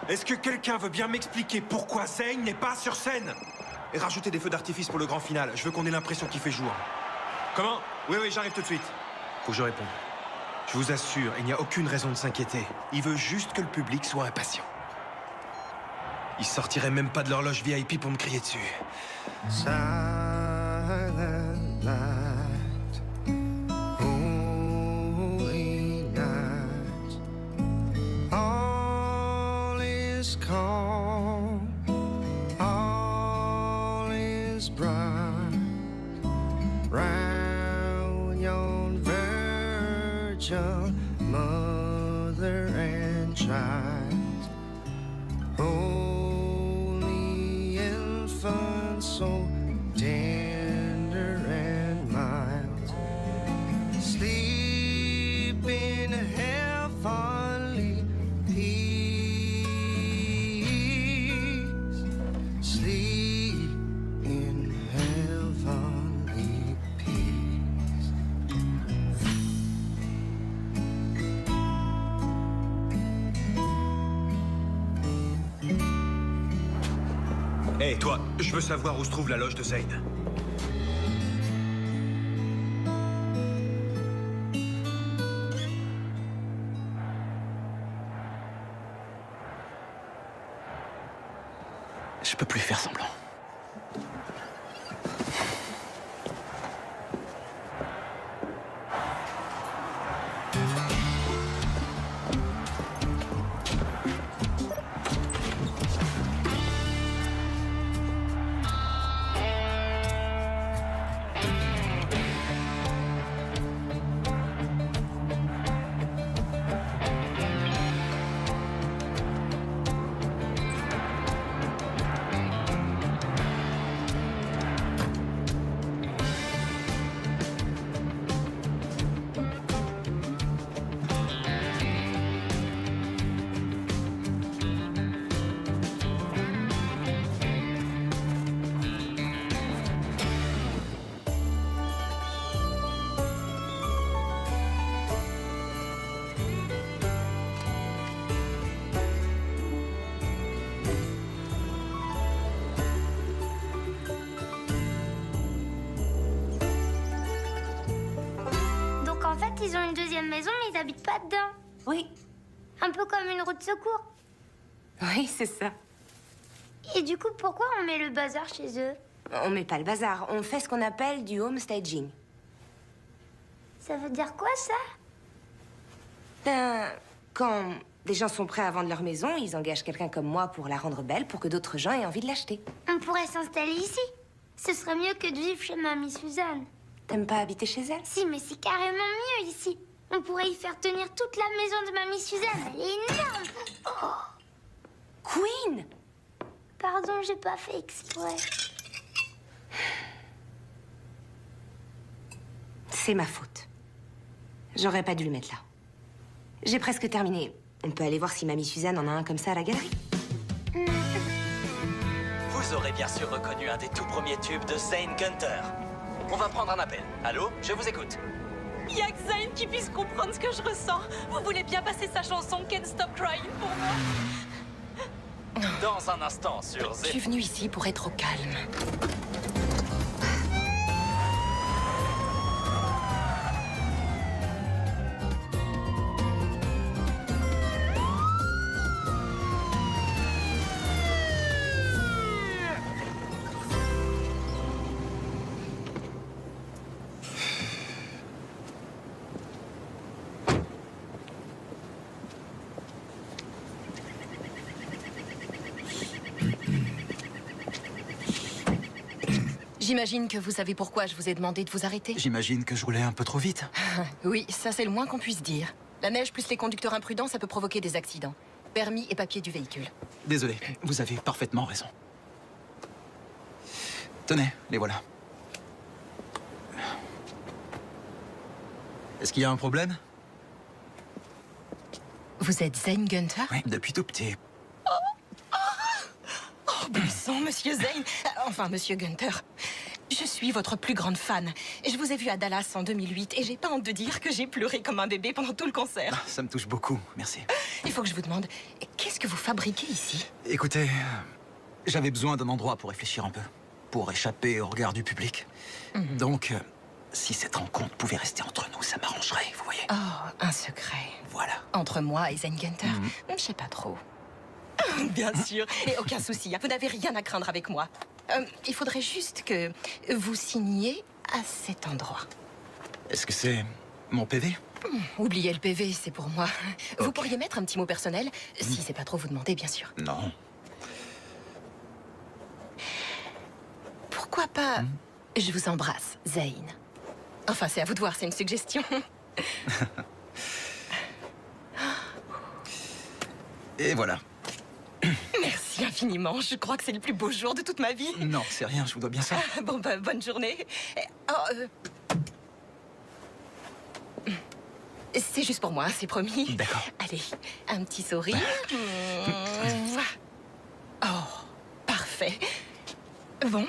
Est-ce que quelqu'un veut bien m'expliquer pourquoi Zane n'est pas sur scène? Et rajouter des feux d'artifice pour le grand final. Je veux qu'on ait l'impression qu'il fait jour. Comment? Oui, j'arrive tout de suite. Faut que je réponde. Je vous assure, il n'y a aucune raison de s'inquiéter. Il veut juste que le public soit impatient. Ils sortiraient même pas de leur loge VIP pour me crier dessus. Silent night, holy night, all is calm, all is bright, round yon virgin mother and child, holy infant, so tender and mild, sleep in heavenly peace, sleep in heavenly peace. Hé, toi, je veux savoir où se trouve la loge de Zane. Je peux plus faire semblant. En fait, ils ont une deuxième maison, mais ils habitent pas dedans. Oui. Un peu comme une roue de secours. Oui, c'est ça. Et du coup, pourquoi on met le bazar chez eux? On met pas le bazar, on fait ce qu'on appelle du homestaging. Ça veut dire quoi, ça? Ben, quand des gens sont prêts à vendre leur maison, ils engagent quelqu'un comme moi pour la rendre belle, pour que d'autres gens aient envie de l'acheter. On pourrait s'installer ici. Ce serait mieux que de vivre chez Mamie Suzanne. T'aimes pas habiter chez elle? Si, mais c'est carrément mieux ici. On pourrait y faire tenir toute la maison de Mamie Suzanne. Elle est énorme. Oh. Queen! Pardon, j'ai pas fait exprès. C'est ma faute. J'aurais pas dû le mettre là. J'ai presque terminé. On peut aller voir si Mamie Suzanne en a un comme ça à la galerie. Vous aurez bien sûr reconnu un des tout premiers tubes de Zane Gunter. On va prendre un appel. Allô, je vous écoute. Y'a que Zane qui puisse comprendre ce que je ressens. Vous voulez bien passer sa chanson Can't Stop Crying pour moi? Dans un instant sur Je suis venue ici pour être au calme. J'imagine que vous savez pourquoi je vous ai demandé de vous arrêter. J'imagine que je roulais un peu trop vite. Oui, ça c'est le moins qu'on puisse dire. La neige plus les conducteurs imprudents, ça peut provoquer des accidents. Permis et papier du véhicule. Désolé, vous avez parfaitement raison. Tenez, les voilà. Est-ce qu'il y a un problème? Vous êtes Zane Gunter? Oui, depuis tout petit. Oh, bon sang, monsieur Zane. Enfin, monsieur Gunter. Je je suis votre plus grande fan. Je vous ai vu à Dallas en 2008 et j'ai pas honte de dire que j'ai pleuré comme un bébé pendant tout le concert. Ah, ça me touche beaucoup, merci. Il faut que je vous demande, qu'est-ce que vous fabriquez ici? Écoutez, j'avais besoin d'un endroit pour réfléchir un peu, pour échapper au regard du public. Donc, si cette rencontre pouvait rester entre nous, ça m'arrangerait, vous voyez. Oh, un secret. Voilà. Entre moi et Zane Gunter, je sais pas trop. Bien sûr, et aucun souci, hein, vous n'avez rien à craindre avec moi. Il faudrait juste que vous signiez à cet endroit. Est-ce que c'est mon PV? Oubliez le PV, c'est pour moi. Vous pourriez mettre un petit mot personnel, si c'est pas trop vous demander, bien sûr. Non. Pourquoi pas je vous embrasse, Zane? Enfin, c'est à vous de voir, c'est une suggestion. Et voilà. Merci infiniment, je crois que c'est le plus beau jour de toute ma vie. Non, c'est rien, je vous dois bien ça. Bon, bah, bonne journée. C'est juste pour moi, c'est promis. D'accord. Allez, un petit sourire. Oh, parfait. Bon.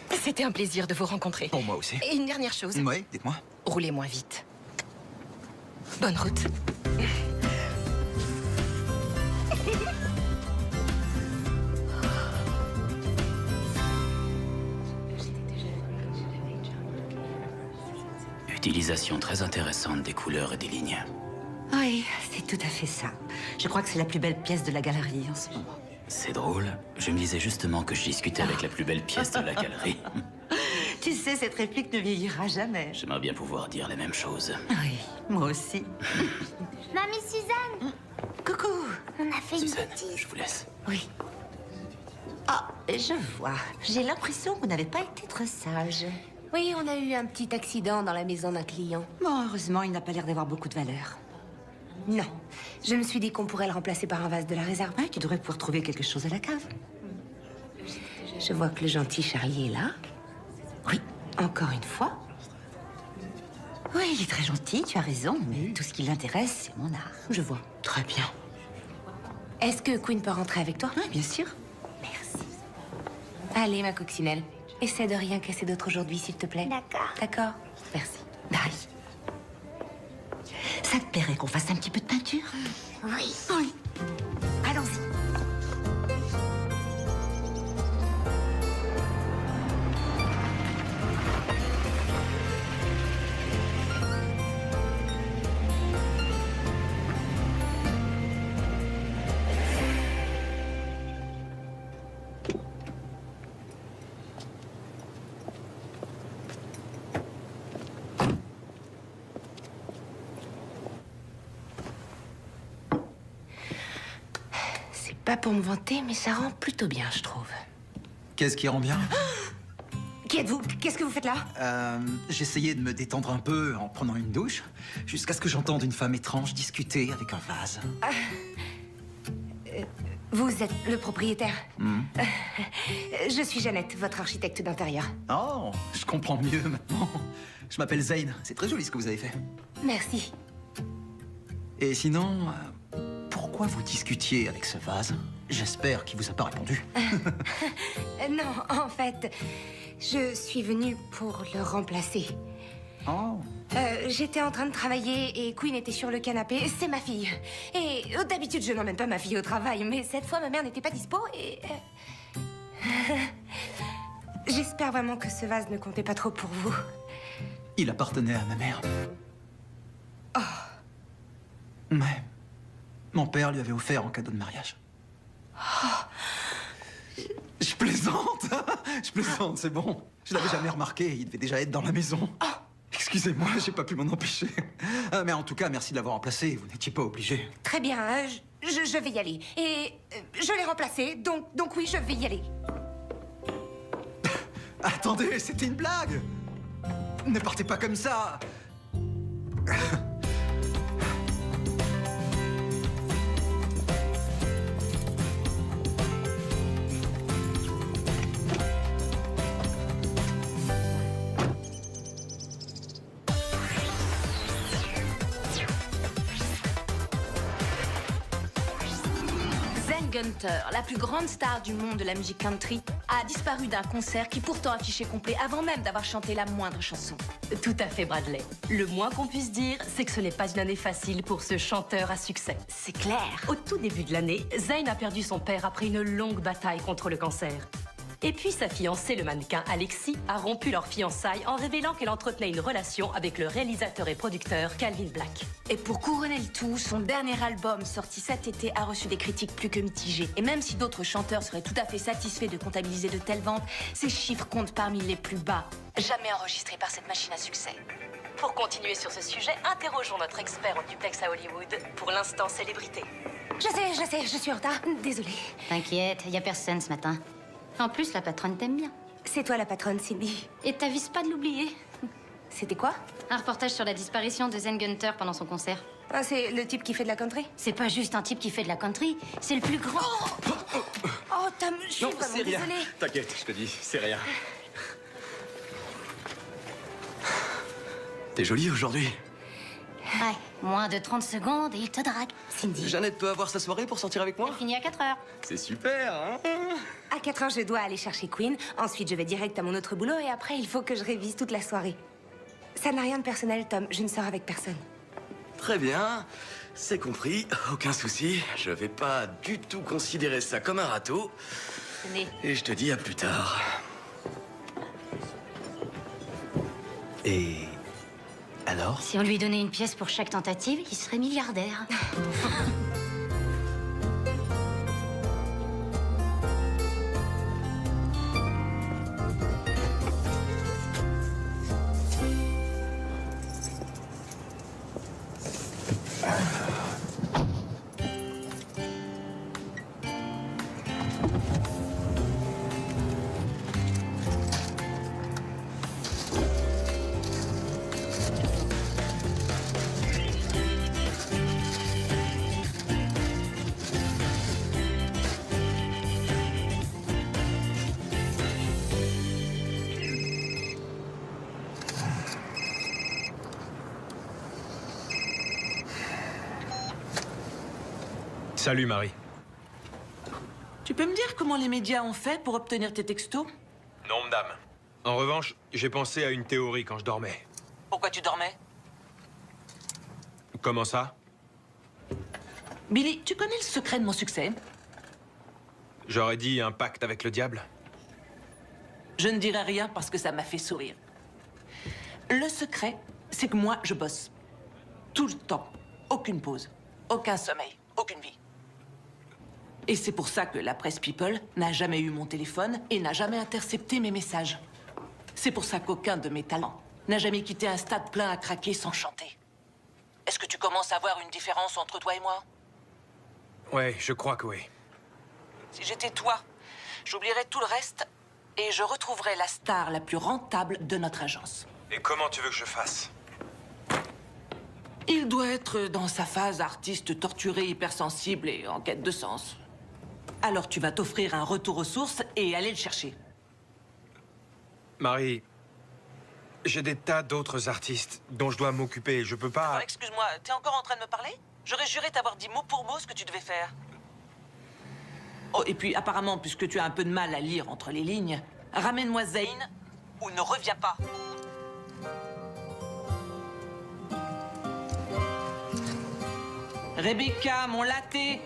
C'était un plaisir de vous rencontrer. Pour moi aussi. Et une dernière chose. Oui, dites-moi. Roulez moins vite. Bonne route. Utilisation très intéressante des couleurs et des lignes. Oui, c'est tout à fait ça. Je crois que c'est la plus belle pièce de la galerie en ce moment. C'est drôle. Je me disais justement que je discutais avec la plus belle pièce de la galerie. Tu sais, cette réplique ne vieillira jamais. J'aimerais bien pouvoir dire les mêmes choses. Oui, moi aussi. Mamie Suzanne, Coucou. on a fait une Suzanne, bêtise. je vous laisse. Oui. Ah, je vois. J'ai l'impression que vous n'avez pas été très sage. Oui, on a eu un petit accident dans la maison d'un client. Bon, heureusement, il n'a pas l'air d'avoir beaucoup de valeur. Non. Je me suis dit qu'on pourrait le remplacer par un vase de la réserve. Ouais, tu devrais pouvoir trouver quelque chose à la cave. Je vois que le gentil Charlie est là. Oui, encore une fois. Oui, il est très gentil, tu as raison, mais tout ce qui l'intéresse, c'est mon art. Je vois. Très bien. Est-ce que Queen peut rentrer avec toi? Oui, bien sûr. Merci. Allez, ma coccinelle. Essaie de rien casser d'autre aujourd'hui, s'il te plaît. D'accord. D'accord. Merci. Bye. Ça te plairait qu'on fasse un petit peu de peinture? Oui. Oui. Allons-y. Pas pour me vanter, mais ça rend plutôt bien, je trouve. Qu'est-ce qui rend bien? Qui êtes-vous? Qu'est-ce que vous faites là? J'essayais de me détendre un peu en prenant une douche, jusqu'à ce que j'entende une femme étrange discuter avec un vase. Vous êtes le propriétaire? Je suis Jeannette, votre architecte d'intérieur. Oh, je comprends mieux maintenant. Je m'appelle Zane. C'est très joli ce que vous avez fait. Merci. Et sinon, pourquoi vous discutiez avec ce vase? J'espère qu'il vous a pas répondu. Non, en fait, je suis venue pour le remplacer. Oh. J'étais en train de travailler et Queen était sur le canapé. C'est ma fille. Et d'habitude, je n'emmène pas ma fille au travail, mais cette fois, ma mère n'était pas dispo et... J'espère vraiment que ce vase ne comptait pas trop pour vous. Il appartenait à ma mère. Oh. Ouais. Mon père lui avait offert en cadeau de mariage. Je plaisante. Je plaisante, c'est bon. Je l'avais jamais remarqué, il devait déjà être dans la maison. Excusez-moi, j'ai pas pu m'en empêcher. Mais en tout cas, merci de l'avoir remplacé, vous n'étiez pas obligé. Très bien, je vais y aller. Et je l'ai remplacé, donc oui, je vais y aller. Attendez, c'était une blague. Ne partez pas comme ça. Zane Gunter, la plus grande star du monde de la musique country, a disparu d'un concert qui pourtant affichait complet avant même d'avoir chanté la moindre chanson. Tout à fait, Bradley. Le moins qu'on puisse dire, c'est que ce n'est pas une année facile pour ce chanteur à succès. C'est clair. Au tout début de l'année, Zayn a perdu son père après une longue bataille contre le cancer. Et puis sa fiancée, le mannequin Alexis, a rompu leur fiançailles en révélant qu'elle entretenait une relation avec le réalisateur et producteur Calvin Black. Et pour couronner le tout, son dernier album, sorti cet été, a reçu des critiques plus que mitigées. Et même si d'autres chanteurs seraient tout à fait satisfaits de comptabiliser de telles ventes, ces chiffres comptent parmi les plus bas jamais enregistrés par cette machine à succès. Pour continuer sur ce sujet, interrogeons notre expert en duplex à Hollywood, pour l'instant célébrité. Je sais, je suis en retard. Désolée. T'inquiète, y a personne ce matin. En plus, la patronne t'aime bien. C'est toi la patronne, Cindy. Et t'avises pas de l'oublier. C'était quoi? Un reportage sur la disparition de Zen Gunter pendant son concert. Ah, c'est le type qui fait de la country? C'est pas juste un type qui fait de la country, c'est le plus grand... Oh, Tom, je suis vraiment désolée. T'inquiète, je te dis, c'est rien. T'es jolie aujourd'hui. Ouais, moins de 30 secondes et il te drague. Cindy. Jeannette peut avoir sa soirée pour sortir avec moi? Elle finit à 4 heures. C'est super, hein? À 4 heures, je dois aller chercher Queen. Ensuite, je vais direct à mon autre boulot et après, il faut que je révise toute la soirée. Ça n'a rien de personnel, Tom. Je ne sors avec personne. Très bien, c'est compris, aucun souci. Je vais pas du tout considérer ça comme un râteau. Tenez. Et je te dis à plus tard. Et... alors? Si on lui donnait une pièce pour chaque tentative, il serait milliardaire. Salut, Marie. Tu peux me dire comment les médias ont fait pour obtenir tes textos? Non, madame. En revanche, j'ai pensé à une théorie quand je dormais. Pourquoi tu dormais? Comment ça? Billy, tu connais le secret de mon succès? J'aurais dit un pacte avec le diable. Je ne dirai rien parce que ça m'a fait sourire. Le secret, c'est que moi, je bosse. Tout le temps. Aucune pause. Aucun sommeil. Aucune vie. Et c'est pour ça que la presse People n'a jamais eu mon téléphone et n'a jamais intercepté mes messages. C'est pour ça qu'aucun de mes talents n'a jamais quitté un stade plein à craquer sans chanter. Est-ce que tu commences à voir une différence entre toi et moi? Ouais, je crois que oui. Si j'étais toi, j'oublierais tout le reste et je retrouverais la star la plus rentable de notre agence. Et comment tu veux que je fasse? Il doit être dans sa phase artiste torturé, hypersensible et en quête de sens. Alors tu vas t'offrir un retour aux sources et aller le chercher. Marie, j'ai des tas d'autres artistes dont je dois m'occuper. Je peux pas... Excuse-moi, t'es encore en train de me parler? J'aurais juré t'avoir dit mot pour mot ce que tu devais faire. Oh, et puis apparemment, puisque tu as un peu de mal à lire entre les lignes, ramène-moi Zayn ou ne reviens pas. Rebecca, mon latte.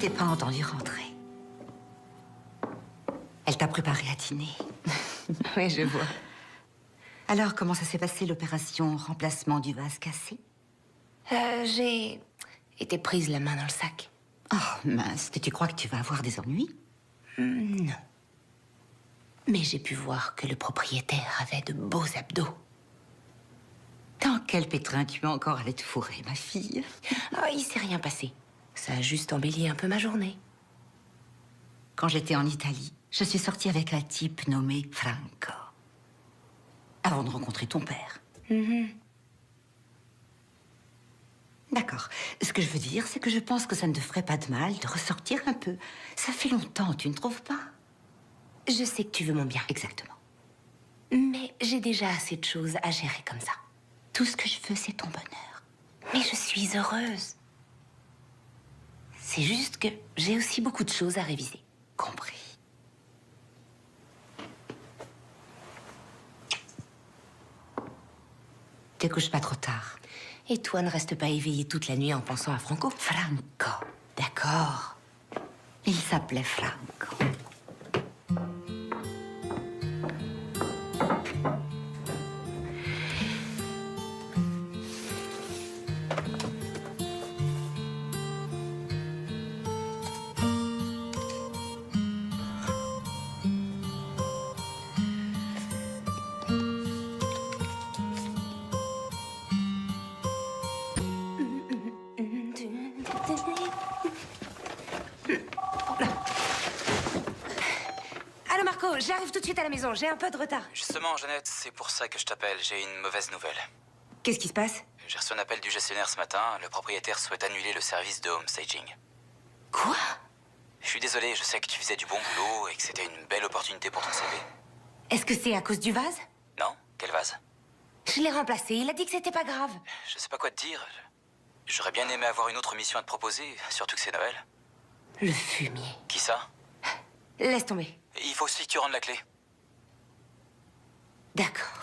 t'ai pas entendu rentrer. Elle t'a préparé à dîner. Oui, je vois. Alors, comment ça s'est passé l'opération remplacement du vase cassé? J'ai été prise la main dans le sac. Oh, mince, tu crois que tu vas avoir des ennuis? Non. Mais j'ai pu voir que le propriétaire avait de beaux abdos. Dans quel pétrin tu vas encore aller te fourrer, ma fille? Oh, il s'est rien passé. Ça a juste embelli un peu ma journée. Quand j'étais en Italie, je suis sortie avec un type nommé Franco. Avant de rencontrer ton père. D'accord. Ce que je veux dire, c'est que je pense que ça ne te ferait pas de mal de ressortir un peu. Ça fait longtemps, tu ne trouves pas? Je sais que tu veux mon bien. Exactement. Mais j'ai déjà assez de choses à gérer comme ça. Tout ce que je veux, c'est ton bonheur. Mais je suis heureuse. C'est juste que j'ai aussi beaucoup de choses à réviser. Compris. Te couches pas trop tard. Et toi, ne reste pas éveillée toute la nuit en pensant à Franco. Franco. D'accord. Il s'appelait Franco. Allô Marco, j'arrive tout de suite à la maison, j'ai un peu de retard. Justement, Jeannette, c'est pour ça que je t'appelle. J'ai une mauvaise nouvelle. Qu'est-ce qui se passe? J'ai reçu un appel du gestionnaire ce matin. Le propriétaire souhaite annuler le service de home staging. Quoi? Je suis désolé, je sais que tu faisais du bon boulot et que c'était une belle opportunité pour ton CV. Est-ce que c'est à cause du vase? Non? Quel vase? Je l'ai remplacé, il a dit que c'était pas grave. Je sais pas quoi te dire. J'aurais bien aimé avoir une autre mission à te proposer, surtout que c'est Noël. Le fumier. Qui ça? Laisse tomber. Il faut aussi que tu rendes la clé. D'accord.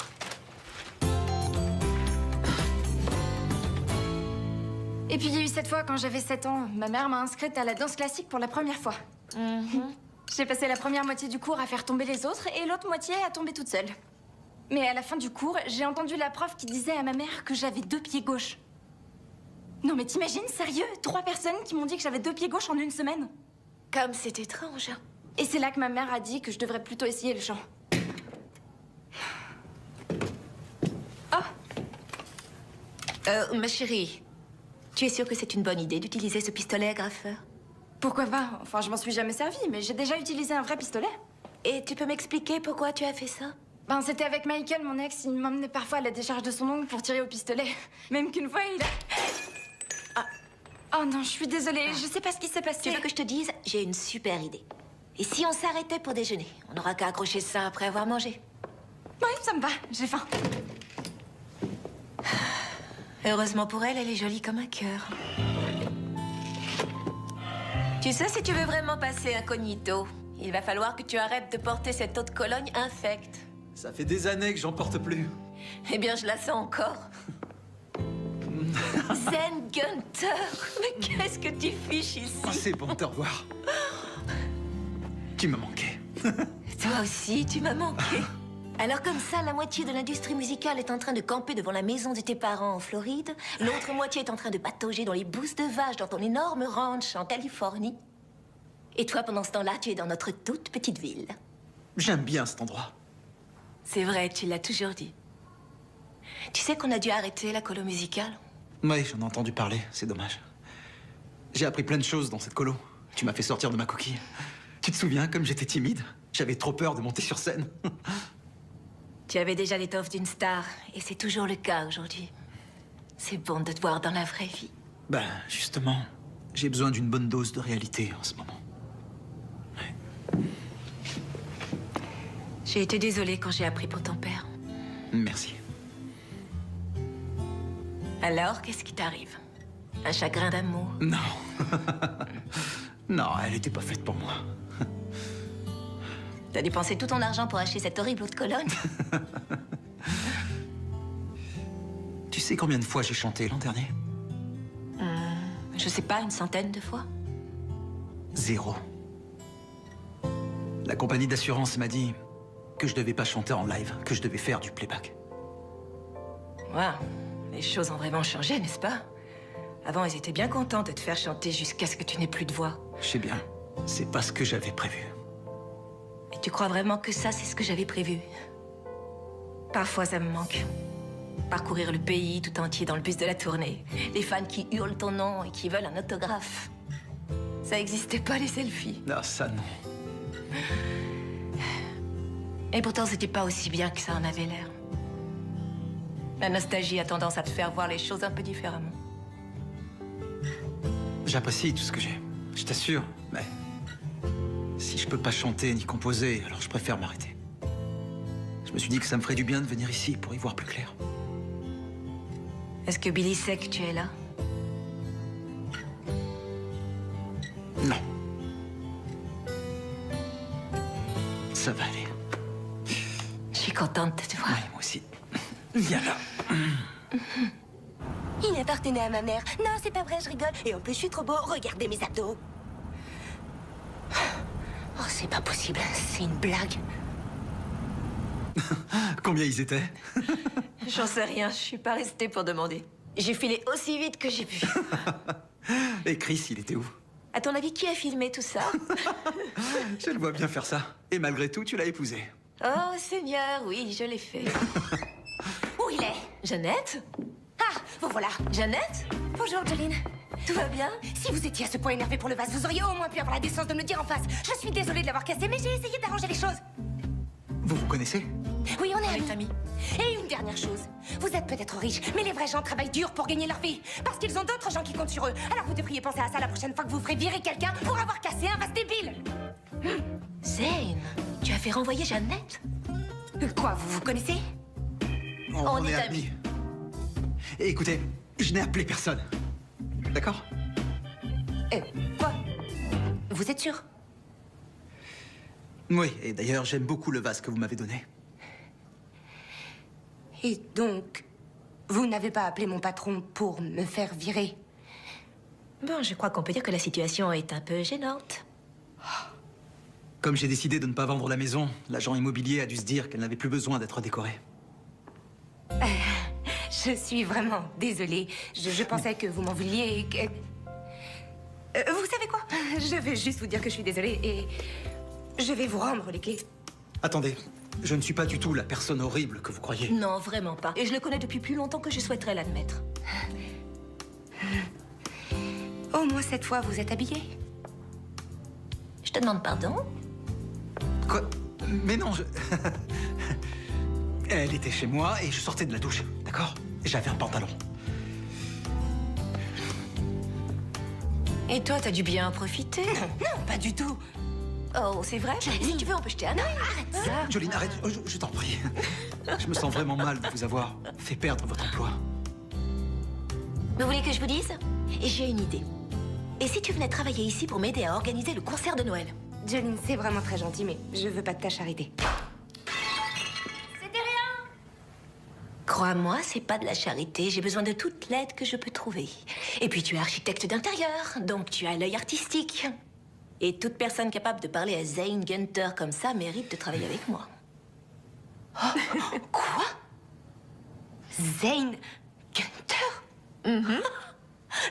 Et puis il y a eu cette fois, quand j'avais 7 ans, ma mère m'a inscrite à la danse classique pour la première fois. J'ai passé la première moitié du cours à faire tomber les autres et l'autre moitié à tomber toute seule. Mais à la fin du cours, j'ai entendu la prof qui disait à ma mère que j'avais 2 pieds gauches. Non mais t'imagines, sérieux? 3 personnes qui m'ont dit que j'avais 2 pieds gauches en une semaine. Comme c'est étrange. Et c'est là que ma mère a dit que je devrais plutôt essayer le chant. Ma chérie, tu es sûre que c'est une bonne idée d'utiliser ce pistolet agrafeur? Pourquoi pas? Enfin, je m'en suis jamais servie, mais j'ai déjà utilisé un vrai pistolet. Et tu peux m'expliquer pourquoi tu as fait ça? Ben, c'était avec Michael, mon ex. Il m'emmenait parfois à la décharge de son ongle pour tirer au pistolet. Même qu'une fois, il a... Oh non, je suis désolée, je sais pas ce qui s'est passé. Tu veux que je te dise? J'ai une super idée. Et si on s'arrêtait pour déjeuner? On n'aura qu'à accrocher ça après avoir mangé. Oui, ça me va, j'ai faim. Heureusement pour elle, elle est jolie comme un cœur. Tu sais, si tu veux vraiment passer incognito, il va falloir que tu arrêtes de porter cette eau de Cologne infecte. Ça fait des années que j'en porte plus. Eh bien, je la sens encore. Zen Gunther, mais qu'est-ce que tu fiches ici? Oh, c'est bon de te revoir. Tu m'as manqué. Toi aussi, tu m'as manqué. Alors comme ça, la moitié de l'industrie musicale est en train de camper devant la maison de tes parents en Floride. L'autre moitié est en train de patauger dans les bousses de vaches dans ton énorme ranch en Californie. Et toi, pendant ce temps-là, tu es dans notre toute petite ville. J'aime bien cet endroit. C'est vrai, tu l'as toujours dit. Tu sais qu'on a dû arrêter la colo musicale? Oui, j'en ai entendu parler, c'est dommage. J'ai appris plein de choses dans cette colo. Tu m'as fait sortir de ma coquille. Tu te souviens, comme j'étais timide, j'avais trop peur de monter sur scène. Tu avais déjà l'étoffe d'une star, et c'est toujours le cas aujourd'hui. C'est bon de te voir dans la vraie vie. Ben, justement, j'ai besoin d'une bonne dose de réalité en ce moment. J'ai été désolée quand j'ai appris pour ton père. Merci. Alors, qu'est-ce qui t'arrive? Un chagrin d'amour? Non. Non, elle était pas faite pour moi. T'as dépensé tout ton argent pour acheter cette horrible eau de Cologne? Tu sais combien de fois j'ai chanté l'an dernier? Je sais pas, une centaine de fois. 0. La compagnie d'assurance m'a dit que je devais pas chanter en live, que je devais faire du playback. Waouh, les choses ont vraiment changé, n'est-ce pas? Avant, ils étaient bien contents de te faire chanter jusqu'à ce que tu n'aies plus de voix. Je sais bien, c'est pas ce que j'avais prévu. Et tu crois vraiment que ça, c'est ce que j'avais prévu? Parfois, ça me manque. Parcourir le pays tout entier dans le bus de la tournée. Des fans qui hurlent ton nom et qui veulent un autographe. Ça existait pas, les selfies. Ah, ça, non. Et pourtant, c'était pas aussi bien que ça en avait l'air. La nostalgie a tendance à te faire voir les choses un peu différemment. J'apprécie tout ce que j'ai, je t'assure, mais si je peux pas chanter ni composer, alors je préfère m'arrêter. Je me suis dit que ça me ferait du bien de venir ici pour y voir plus clair. Est-ce que Billy sait que tu es là? Non. Ça va aller. Je suis contente de te voir. Oui, moi aussi. Viens là. Il appartenait à ma mère. Non, c'est pas vrai, je rigole. Et en plus, je suis trop beau. Regardez mes abdos. Oh, c'est pas possible. C'est une blague. Combien ils étaient? J'en sais rien. Je suis pas restée pour demander. J'ai filé aussi vite que j'ai pu. Et Chris, il était où? À ton avis, qui a filmé tout ça? Je le vois bien faire ça. Et malgré tout, tu l'as épousé. Oh, Seigneur, oui, je l'ai fait. Où il est? Jeannette? Ah, vous voilà. Jeannette? Bonjour, Jolene. Tout va bien? Si vous étiez à ce point énervé pour le vase, vous auriez au moins pu avoir la décence de me le dire en face. Je suis désolée de l'avoir cassé, mais j'ai essayé d'arranger les choses. Vous vous connaissez? Oui, on est amis. Et une dernière chose. Vous êtes peut-être riche, mais les vrais gens travaillent dur pour gagner leur vie. Parce qu'ils ont d'autres gens qui comptent sur eux. Alors vous devriez penser à ça la prochaine fois que vous ferez virer quelqu'un pour avoir cassé un vase débile. Zane, tu as fait renvoyer Jeannette? Quoi, vous vous connaissez? On est amis. Et écoutez, je n'ai appelé personne. D'accord? Quoi? Vous êtes sûr? Oui, et d'ailleurs, j'aime beaucoup le vase que vous m'avez donné. Et donc, vous n'avez pas appelé mon patron pour me faire virer? Bon, je crois qu'on peut dire que la situation est un peu gênante. Comme j'ai décidé de ne pas vendre la maison, l'agent immobilier a dû se dire qu'elle n'avait plus besoin d'être décorée. Je suis vraiment désolée. Je pensais que vous m'en vouliez et que... vous savez quoi? Je vais juste vous dire que je suis désolée et je vais vous rendre les clés. Attendez, je ne suis pas du tout la personne horrible que vous croyez. Non, vraiment pas. Et je le connais depuis plus longtemps que je souhaiterais l'admettre. Au moins cette fois, vous êtes habillée. Je te demande pardon? Quoi? Mais non, je... Elle était chez moi et je sortais de la douche, d'accord? J'avais un pantalon. Et toi, t'as dû bien en profiter? Non, pas du tout. Oh, c'est vrai? Si tu veux, on peut jeter un œil. Arrête ça. Jolene, arrête, je t'en prie. Je me sens vraiment mal de vous avoir fait perdre votre emploi. Vous voulez que je vous dise? J'ai une idée. Et si tu venais travailler ici pour m'aider à organiser le concert de Noël? Jolene, c'est vraiment très gentil, mais je veux pas de ta charité. C'était rien. Crois-moi, c'est pas de la charité. J'ai besoin de toute l'aide que je peux trouver. Et puis tu es architecte d'intérieur, donc tu as l'œil artistique. Et toute personne capable de parler à Zane Gunter comme ça mérite de travailler avec moi. Oh, quoi? Zane Gunter?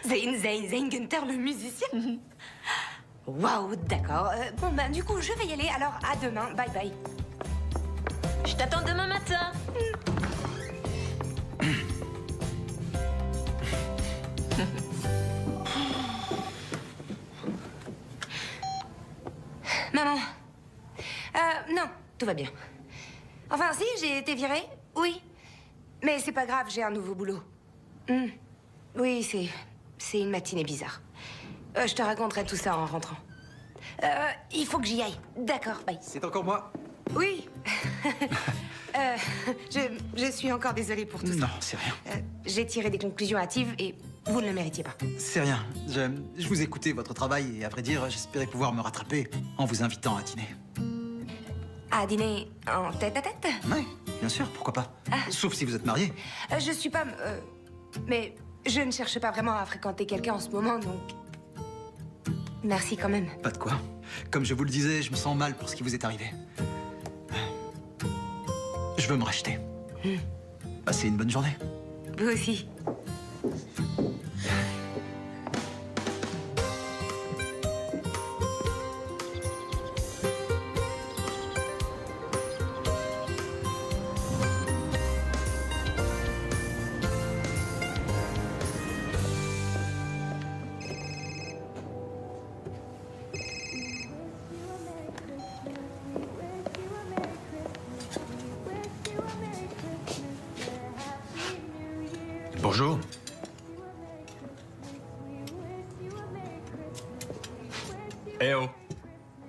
Zane Gunter, le musicien? Waouh, d'accord. Bon, ben, du coup, je vais y aller. Alors, à demain. Bye bye. Je t'attends demain matin. Maman. Non, tout va bien. Enfin, si, j'ai été virée, oui. Mais c'est pas grave, j'ai un nouveau boulot. Oui, c'est une matinée bizarre. Je te raconterai tout ça en rentrant. Il faut que j'y aille. D'accord, bye. C'est encore moi? Oui. Je suis encore désolée pour tout ça. Non, c'est rien. J'ai tiré des conclusions hâtives et vous ne le méritiez pas. C'est rien. Je vous écoutais votre travail et à vrai dire, j'espérais pouvoir me rattraper en vous invitant à dîner. À dîner en tête-à-tête? Oui, bien sûr, pourquoi pas. Sauf si vous êtes marié. Je suis pas... mais je ne cherche pas vraiment à fréquenter quelqu'un en ce moment, donc... Merci quand même. Pas de quoi. Comme je vous le disais, je me sens mal pour ce qui vous est arrivé. Je veux me racheter. Passez une bonne journée. Vous aussi. Bonjour. Eh oh.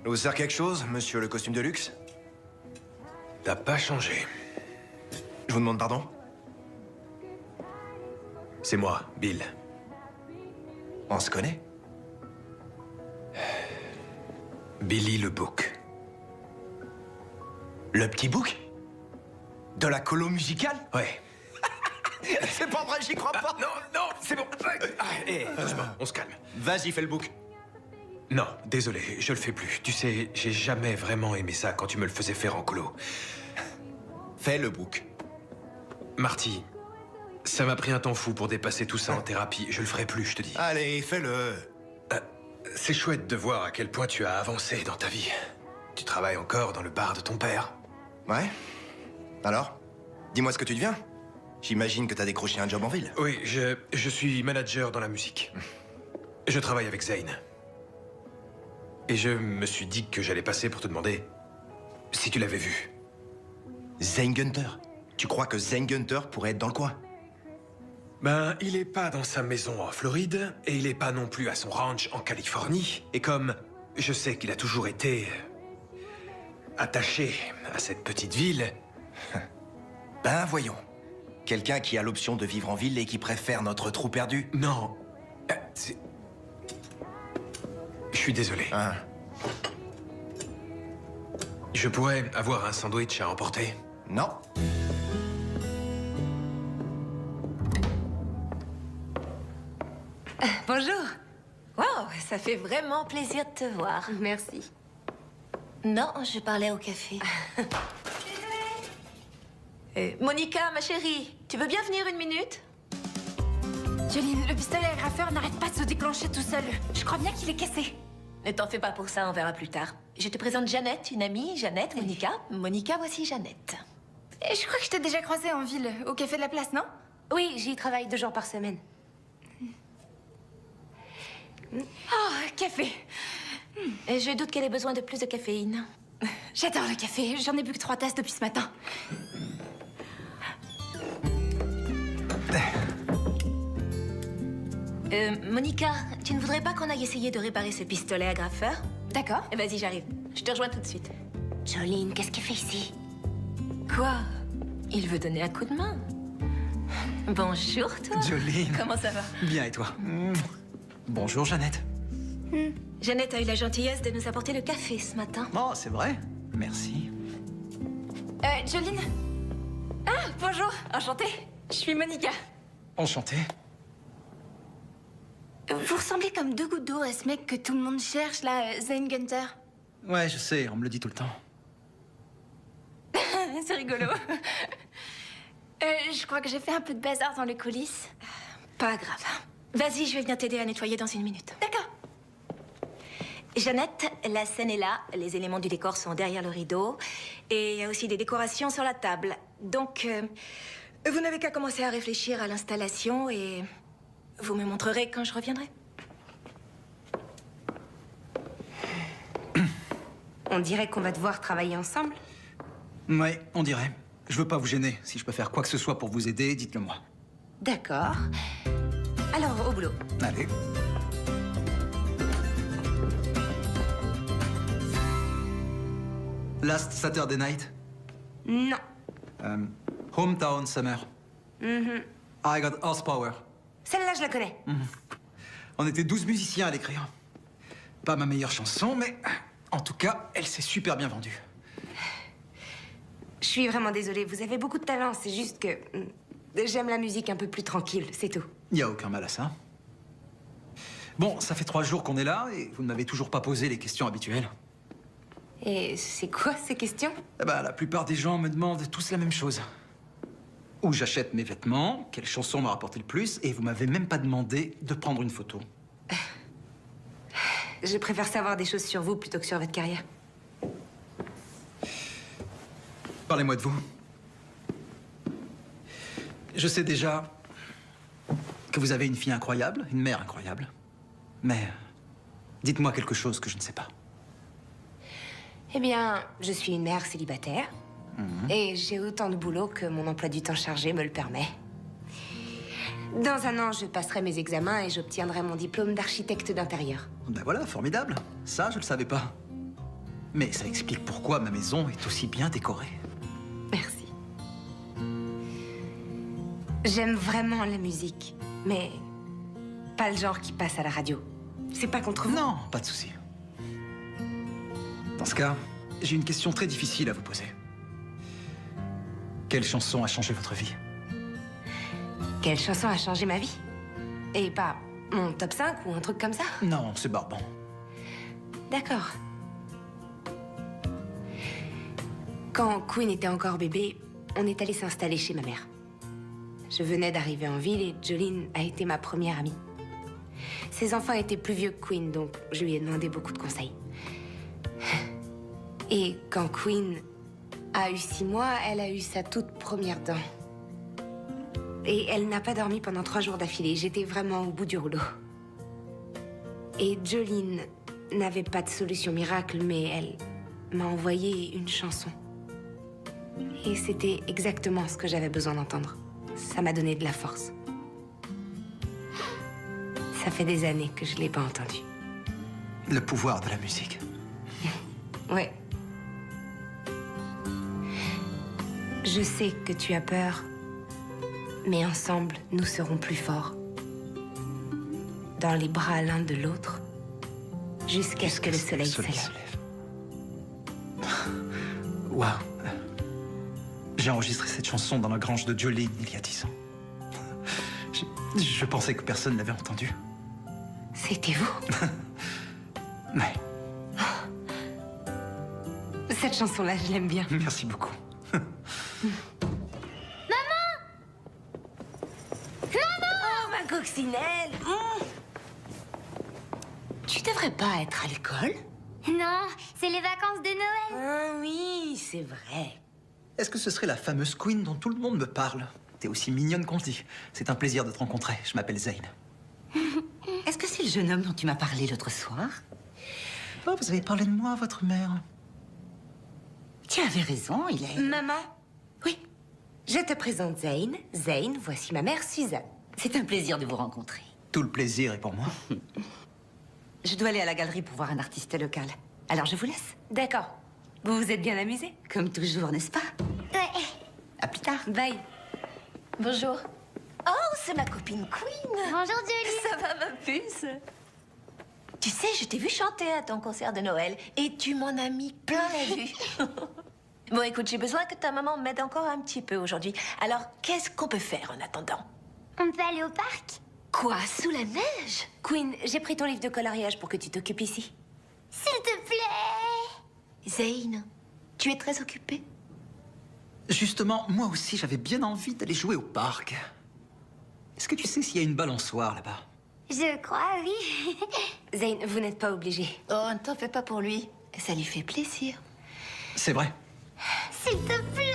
Vous sert quelque chose, monsieur le costume de luxe? T'as pas changé. Je vous demande pardon? C'est moi, Bill. On se connaît? Billy le Bouc. Le petit bouc? De la colo musicale? Ouais. C'est pas vrai, j'y crois pas. Non, non, c'est bon. Doucement, on se calme. Vas-y, fais le bouc. Non, désolé, je le fais plus. Tu sais, j'ai jamais vraiment aimé ça quand tu me le faisais faire en colo. Fais le bouc. Marty, ça m'a pris un temps fou pour dépasser tout ça en thérapie. Je le ferai plus, je te dis. Allez, fais-le. C'est chouette de voir à quel point tu as avancé dans ta vie. Tu travailles encore dans le bar de ton père. Ouais? Alors? Dis-moi ce que tu deviens. J'imagine que t'as décroché un job en ville. Oui, je suis manager dans la musique. Je travaille avec Zane. Et je me suis dit que j'allais passer pour te demander si tu l'avais vu. Zane Gunter? Tu crois que Zane Gunter pourrait être dans le coin? Ben, il est pas dans sa maison en Floride, et il est pas non plus à son ranch en Californie. Et comme je sais qu'il a toujours été attaché à cette petite ville... Ben, voyons. Quelqu'un qui a l'option de vivre en ville et qui préfère notre trou perdu? Non. Je suis désolé. Ah. Je pourrais avoir un sandwich à emporter? Non. Bonjour. Wow, ça fait vraiment plaisir de te voir. Merci. Non, je parlais au café. Monica, ma chérie, tu veux bien venir une minute? Jolene, le pistolet agrafeur n'arrête pas de se déclencher tout seul. Je crois bien qu'il est cassé. Ne t'en fais pas pour ça, on verra plus tard. Je te présente Jeannette, une amie. Jeannette, Monica. Monica, voici Jeannette. Et je crois que je t'ai déjà croisée en ville, au café de la place, non? Oui, j'y travaille 2 jours par semaine. Oh, café. Je doute qu'elle ait besoin de plus de caféine. J'adore le café. J'en ai bu que 3 tasses depuis ce matin. Monica, tu ne voudrais pas qu'on aille essayer de réparer ce pistolet agrafeur? D'accord. Vas-y, j'arrive. Je te rejoins tout de suite. Jolene, qu'est-ce qu'il fait ici? Quoi? Il veut donner un coup de main. Bonjour, toi. Jolene. Comment ça va? Bien, et toi? Bonjour, Jeannette. Jeannette a eu la gentillesse de nous apporter le café ce matin. Oh, c'est vrai? Merci. Jolene? Ah, bonjour. Enchantée. Je suis Monica. Enchanté. Vous ressemblez comme 2 gouttes d'eau à ce mec que tout le monde cherche, là, Zane Gunter. Ouais, je sais, on me le dit tout le temps. C'est rigolo. Je crois que j'ai fait un peu de bazar dans les coulisses. Pas grave. Vas-y, je vais venir t'aider à nettoyer dans 1 minute. D'accord. Jeannette, la scène est là. Les éléments du décor sont derrière le rideau. Et il y a aussi des décorations sur la table. Donc, vous n'avez qu'à commencer à réfléchir à l'installation et vous me montrerez quand je reviendrai. On dirait qu'on va devoir travailler ensemble. Ouais, on dirait. Je veux pas vous gêner. Si je peux faire quoi que ce soit pour vous aider, dites-le moi. D'accord. Alors, au boulot. Allez. Last Saturday Night? Non. Hometown Summer. I Got Horsepower. Celle-là, je la connais. On était 12 musiciens à l'écrire. Pas ma meilleure chanson, mais en tout cas, elle s'est super bien vendue. Je suis vraiment désolée. Vous avez beaucoup de talent. C'est juste que j'aime la musique un peu plus tranquille, c'est tout. Y a aucun mal à ça. Bon, ça fait 3 jours qu'on est là et vous ne m'avez toujours pas posé les questions habituelles. Et c'est quoi ces questions? Eh ben, la plupart des gens me demandent tous la même chose. Où j'achète mes vêtements, quelle chanson m'a rapporté le plus, et vous m'avez même pas demandé de prendre une photo. Je préfère savoir des choses sur vous plutôt que sur votre carrière. Parlez-moi de vous. Je sais déjà que vous avez une fille incroyable, une mère incroyable. Mais dites-moi quelque chose que je ne sais pas. Eh bien, je suis une mère célibataire. Et j'ai autant de boulot que mon emploi du temps chargé me le permet. Dans 1 an, je passerai mes examens et j'obtiendrai mon diplôme d'architecte d'intérieur. Ben voilà, formidable. Ça, je le savais pas. Mais ça explique pourquoi ma maison est aussi bien décorée. Merci. J'aime vraiment la musique, mais pas le genre qui passe à la radio. C'est pas contre vous? Non, pas de souci. Dans ce cas, j'ai une question très difficile à vous poser. Quelle chanson a changé votre vie? Quelle chanson a changé ma vie? Et pas mon top 5 ou un truc comme ça? Non, c'est barbant. D'accord. Quand Queen était encore bébé, on est allé s'installer chez ma mère. Je venais d'arriver en ville et Jolene a été ma première amie. Ses enfants étaient plus vieux que Queen, donc je lui ai demandé beaucoup de conseils. Et quand Queen a eu 6 mois, elle a eu sa toute première dent. Et elle n'a pas dormi pendant 3 jours d'affilée. J'étais vraiment au bout du rouleau. Et Jolene n'avait pas de solution miracle, mais elle m'a envoyé une chanson. Et c'était exactement ce que j'avais besoin d'entendre. Ça m'a donné de la force. Ça fait des années que je l'ai pas entendue. Le pouvoir de la musique. Ouais. Je sais que tu as peur, mais ensemble, nous serons plus forts. Dans les bras l'un de l'autre, jusqu'à ce que le soleil se lève. Waouh. J'ai enregistré cette chanson dans la grange de Jolene il y a 10 ans. Je pensais que personne ne l'avait entendue. C'était vous? Ouais. Cette chanson-là, je l'aime bien. Merci beaucoup. Maman! Oh, ma coccinelle! Tu devrais pas être à l'école? Non, c'est les vacances de Noël. Ah oui, c'est vrai. Est-ce que ce serait la fameuse Queen dont tout le monde me parle? T'es aussi mignonne qu'on se dit. C'est un plaisir de te rencontrer. Je m'appelle Zane. Est-ce que c'est le jeune homme dont tu m'as parlé l'autre soir? Oh, vous avez parlé de moi à votre mère. Tu avais raison, il est... Maman? Oui. Je te présente Zane. Zane, voici ma mère Suzanne. C'est un plaisir de vous rencontrer. Tout le plaisir est pour moi. Je dois aller à la galerie pour voir un artiste local. Alors je vous laisse. D'accord. Vous vous êtes bien amusés? Comme toujours, n'est-ce pas? Ouais. À plus tard. Bye. Bonjour. Oh, c'est ma copine Queen. Bonjour, Julie. Ça va, ma puce? Tu sais, je t'ai vu chanter à ton concert de Noël et tu m'en as mis plein la vue. Bon, écoute, j'ai besoin que ta maman m'aide encore un petit peu aujourd'hui. Alors, qu'est-ce qu'on peut faire en attendant? On peut aller au parc? Quoi, sous la neige? Queen, j'ai pris ton livre de coloriage pour que tu t'occupes ici. S'il te plaît. Zane, tu es très occupée? Justement, moi aussi, j'avais bien envie d'aller jouer au parc. Est-ce que tu sais s'il y a une balançoire là-bas? Je crois, oui. Zane, vous n'êtes pas obligé. Oh, ne t'en fais pas pour lui. Ça lui fait plaisir. C'est vrai. S'il te plaît.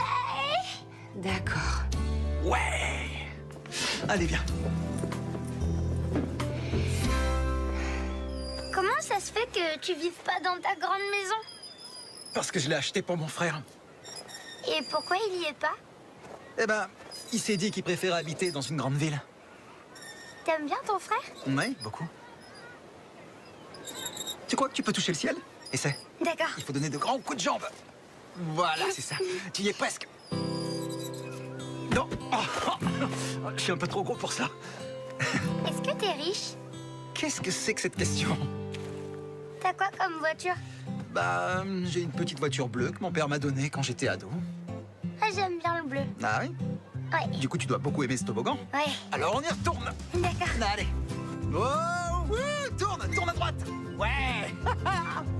D'accord. Ouais. Allez, viens. Comment ça se fait que tu vives pas dans ta grande maison? Parce que je l'ai acheté pour mon frère. Et pourquoi il y est pas? Eh ben, il s'est dit qu'il préférait habiter dans une grande ville. T'aimes bien ton frère? Oui, beaucoup. Tu crois que tu peux toucher le ciel? Essaie. D'accord. Il faut donner de grands coups de jambe. Voilà, c'est ça. Tu y es presque. Non. Je suis un peu trop gros pour ça. Est-ce que t'es riche? Qu'est-ce que c'est que cette question? T'as quoi comme voiture? Bah, j'ai une petite voiture bleue que mon père m'a donnée quand j'étais ado. Ah, j'aime bien le bleu. Ah oui? Ouais. Du coup, tu dois beaucoup aimer ce toboggan. Ouais. Alors, on y retourne. D'accord. Allez. Wow. Tourne, tourne à droite. Ouais.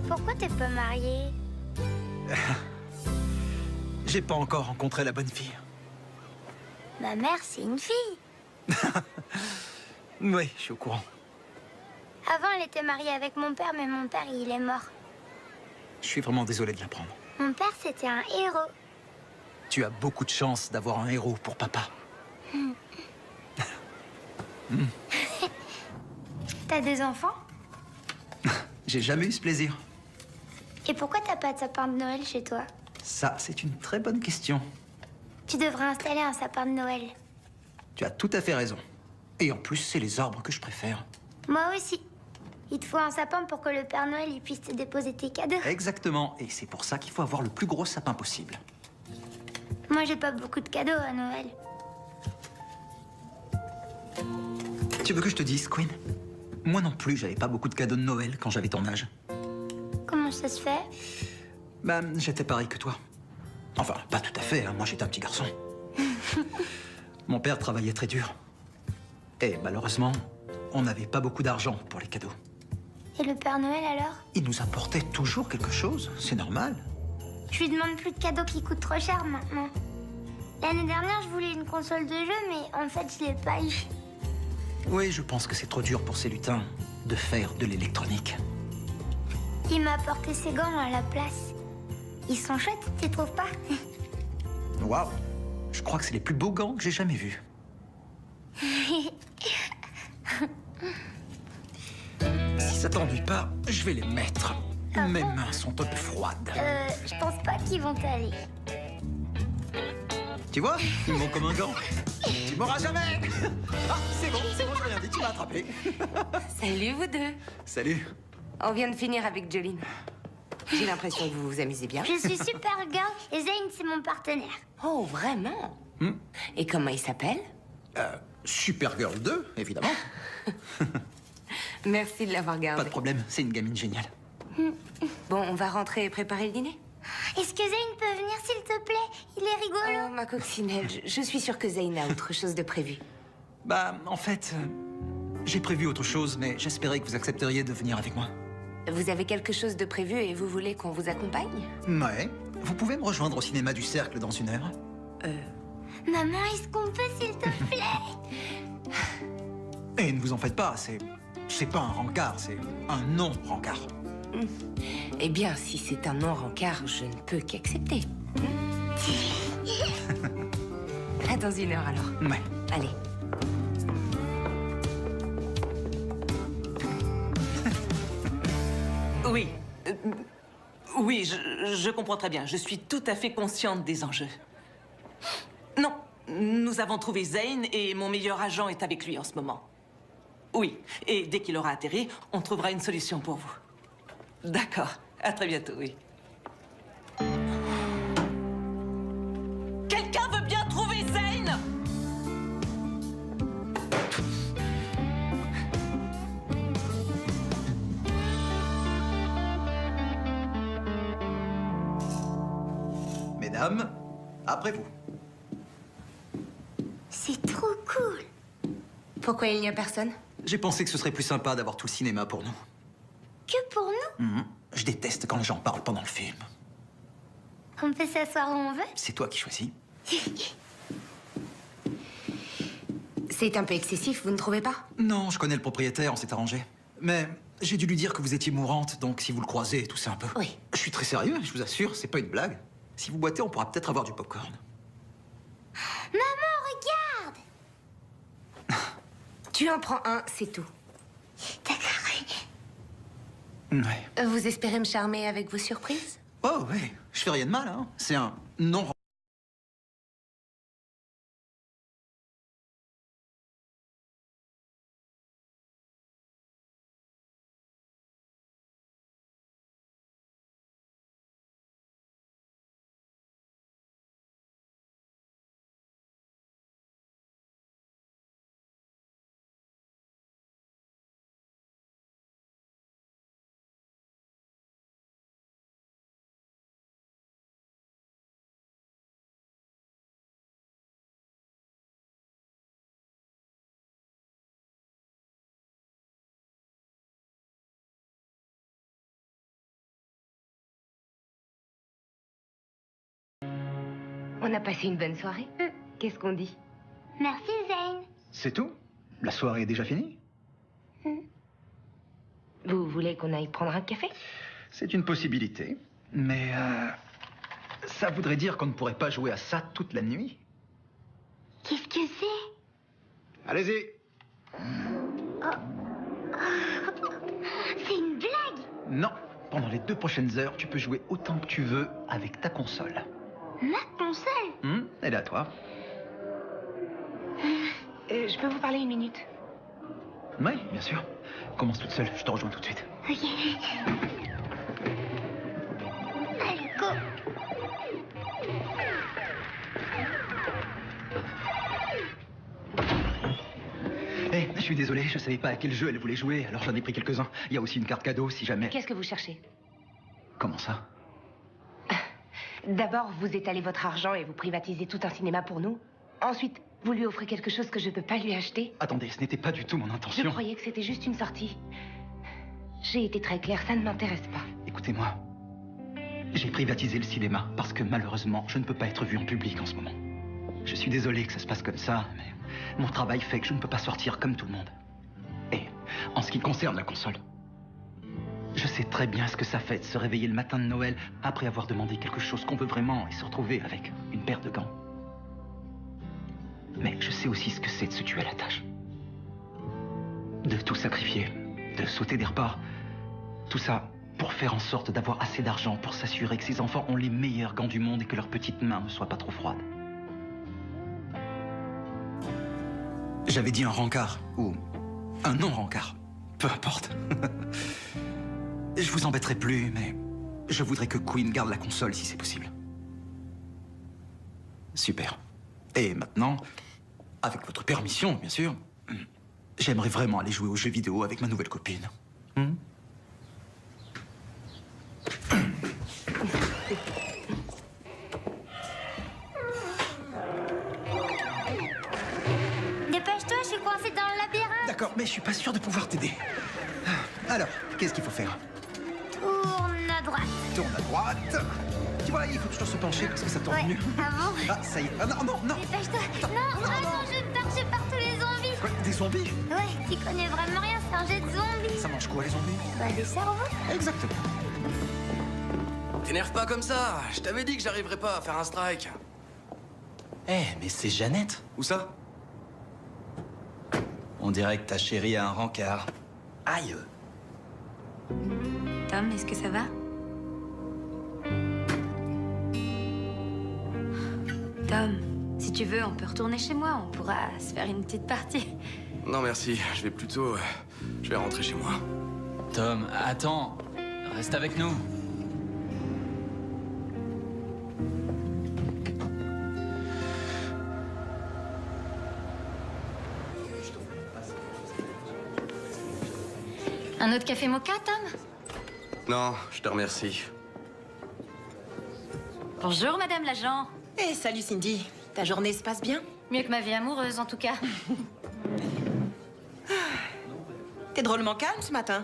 Pourquoi t'es pas marié? J'ai pas encore rencontré la bonne fille. Ma mère, c'est une fille. Oui, je suis au courant. Avant, elle était mariée avec mon père, mais mon père, il est mort. Je suis vraiment désolé de l'apprendre. Mon père, c'était un héros. Tu as beaucoup de chance d'avoir un héros pour papa. Hmm. T'as des enfants? J'ai jamais eu ce plaisir. Et pourquoi t'as pas de sapin de Noël chez toi? Ça, c'est une très bonne question. Tu devrais installer un sapin de Noël. Tu as tout à fait raison. Et en plus, c'est les arbres que je préfère. Moi aussi. Il te faut un sapin pour que le Père Noël il puisse te déposer tes cadeaux. Exactement. Et c'est pour ça qu'il faut avoir le plus gros sapin possible. Moi, j'ai pas beaucoup de cadeaux à Noël. Tu veux que je te dise, Queen? Moi non plus, j'avais pas beaucoup de cadeaux de Noël quand j'avais ton âge. Comment ça se fait? Bah, j'étais pareil que toi. Enfin, pas tout à fait, hein. Moi j'étais un petit garçon. Mon père travaillait très dur. Et malheureusement, on n'avait pas beaucoup d'argent pour les cadeaux. Et le Père Noël alors? Il nous apportait toujours quelque chose, c'est normal. Je lui demande plus de cadeaux qui coûtent trop cher maintenant. L'année dernière, je voulais une console de jeu, mais en fait, je l'ai pas eu. Oui, je pense que c'est trop dur pour ces lutins de faire de l'électronique. Il m'a apporté ses gants à la place. Ils sont chouettes, tu trouves pas? Waouh! Je crois que c'est les plus beaux gants que j'ai jamais vus. Si ça t'ennuie pas, je vais les mettre. Mes mains sont un peu froides. Je pense pas qu'ils vont t'aller. Tu vois? Ils m'ont comme un gant. Tu m'auras jamais! Ah, c'est bon, j'ai rien dit, tu m'as attrapé. Salut, vous deux. Salut. On vient de finir avec Jolene. J'ai l'impression que vous vous amusez bien. Je suis Supergirl et Zane, c'est mon partenaire. Oh, vraiment? Et comment il s'appelle? Supergirl 2, évidemment. Merci de l'avoir gardé. Pas de problème, c'est une gamine géniale. Bon, on va rentrer et préparer le dîner? Est-ce que Zane peut venir, s'il te plaît? Il est rigolo. Oh, ma coccinelle, je suis sûre que Zane a autre chose de prévu. Bah, en fait, j'ai prévu autre chose, mais j'espérais que vous accepteriez de venir avec moi. Vous avez quelque chose de prévu et vous voulez qu'on vous accompagne? Ouais. Vous pouvez me rejoindre au cinéma du Cercle dans 1 heure? Maman, est-ce qu'on peut, s'il te plaît? Et ne vous en faites pas, c'est pas un rencard, c'est un non-rencard. Eh bien, si c'est un non-rencard, je ne peux qu'accepter. À dans 1 heure, alors. Ouais. Allez. Oui. Oui, je comprends très bien. Je suis tout à fait consciente des enjeux. Non, nous avons trouvé Zane et mon meilleur agent est avec lui en ce moment. Oui, et dès qu'il aura atterri, on trouvera une solution pour vous. D'accord. À très bientôt, oui. Quelqu'un veut bien trouver Zane? Mesdames, après vous. C'est trop cool. Pourquoi il n'y a personne? J'ai pensé que ce serait plus sympa d'avoir tout le cinéma pour nous. Que pour nous? Je déteste quand les gens parlent pendant le film. On peut s'asseoir où on veut? C'est toi qui choisis. C'est un peu excessif, vous ne trouvez pas? Non, je connais le propriétaire, on s'est arrangé. Mais j'ai dû lui dire que vous étiez mourante, donc si vous le croisez, toussez un peu. Oui. Je suis très sérieux, je vous assure, c'est pas une blague. Si vous boitez, on pourra peut-être avoir du popcorn. Maman, regarde! Tu en prends un, c'est tout. D'accord. Ouais. Vous espérez me charmer avec vos surprises? Oh, ouais, je fais rien de mal, hein. C'est un non On a passé une bonne soirée. Qu'est-ce qu'on dit? Merci, Zane. C'est tout? La soirée est déjà finie? Vous voulez qu'on aille prendre un café? C'est une possibilité, mais ça voudrait dire qu'on ne pourrait pas jouer à ça toute la nuit. Qu'est-ce que c'est? Allez-y. C'est une blague. Non, pendant les 2 prochaines heures, tu peux jouer autant que tu veux avec ta console. Ma console? Elle est à toi. Je peux vous parler une minute? Oui, bien sûr. Commence toute seule, je te rejoins tout de suite. Ok. Allez, go. Je suis désolé, je savais pas à quel jeu elle voulait jouer, alors j'en ai pris quelques-uns. Il y a aussi une carte cadeau si jamais... Qu'est-ce que vous cherchez? Comment ça? D'abord, vous étalez votre argent et vous privatisez tout un cinéma pour nous. Ensuite, vous lui offrez quelque chose que je peux pas lui acheter. Attendez, ce n'était pas du tout mon intention. Je croyais que c'était juste une sortie. J'ai été très claire, ça ne m'intéresse pas. Écoutez-moi. J'ai privatisé le cinéma parce que malheureusement, je ne peux pas être vu en public en ce moment. Je suis désolé que ça se passe comme ça, mais mon travail fait que je ne peux pas sortir comme tout le monde. Et en ce qui concerne la console, je sais très bien ce que ça fait de se réveiller le matin de Noël après avoir demandé quelque chose qu'on veut vraiment et se retrouver avec une paire de gants. Mais je sais aussi ce que c'est de se tuer à la tâche. De tout sacrifier, de sauter des repas. Tout ça pour faire en sorte d'avoir assez d'argent pour s'assurer que ces enfants ont les meilleurs gants du monde et que leurs petites mains ne soient pas trop froides. J'avais dit un rencard, ou un non-rencard. Peu importe. Je vous embêterai plus, mais je voudrais que Queen garde la console si c'est possible. Super. Et maintenant, avec votre permission, bien sûr, j'aimerais vraiment aller jouer aux jeux vidéo avec ma nouvelle copine. Dépêche-toi, je suis coincée dans le labyrinthe. D'accord, mais je suis pas sûr de pouvoir t'aider. Alors, qu'est-ce qu'il faut faire? Tourne à droite. Tourne à droite. Tu vois, il faut toujours se pencher parce que ça tourne mieux. Ah bon? Ah, ça y est. Ah, non, non, non. Dépêche-toi. Non, je pars tous les zombies. Quoi, des zombies? Ouais, tu connais vraiment rien, c'est un jet de zombies. Ça mange quoi, les zombies? Bah, des cerveaux. Exactement. T'énerve pas comme ça. Je t'avais dit que j'arriverais pas à faire un strike. Mais c'est Jeannette. Où ça? On dirait que ta chérie a un rencard. Aïe. Tom, est-ce que ça va? Tom, si tu veux, on peut retourner chez moi. On pourra se faire une petite partie. Non, merci. Je vais plutôt... je vais rentrer chez moi. Tom, attends. Reste avec nous. Un autre café mocha, Tom? Non, je te remercie. Bonjour, Madame l'agent. Salut Cindy. Ta journée se passe bien? Mieux que ma vie amoureuse, en tout cas. T'es drôlement calme ce matin.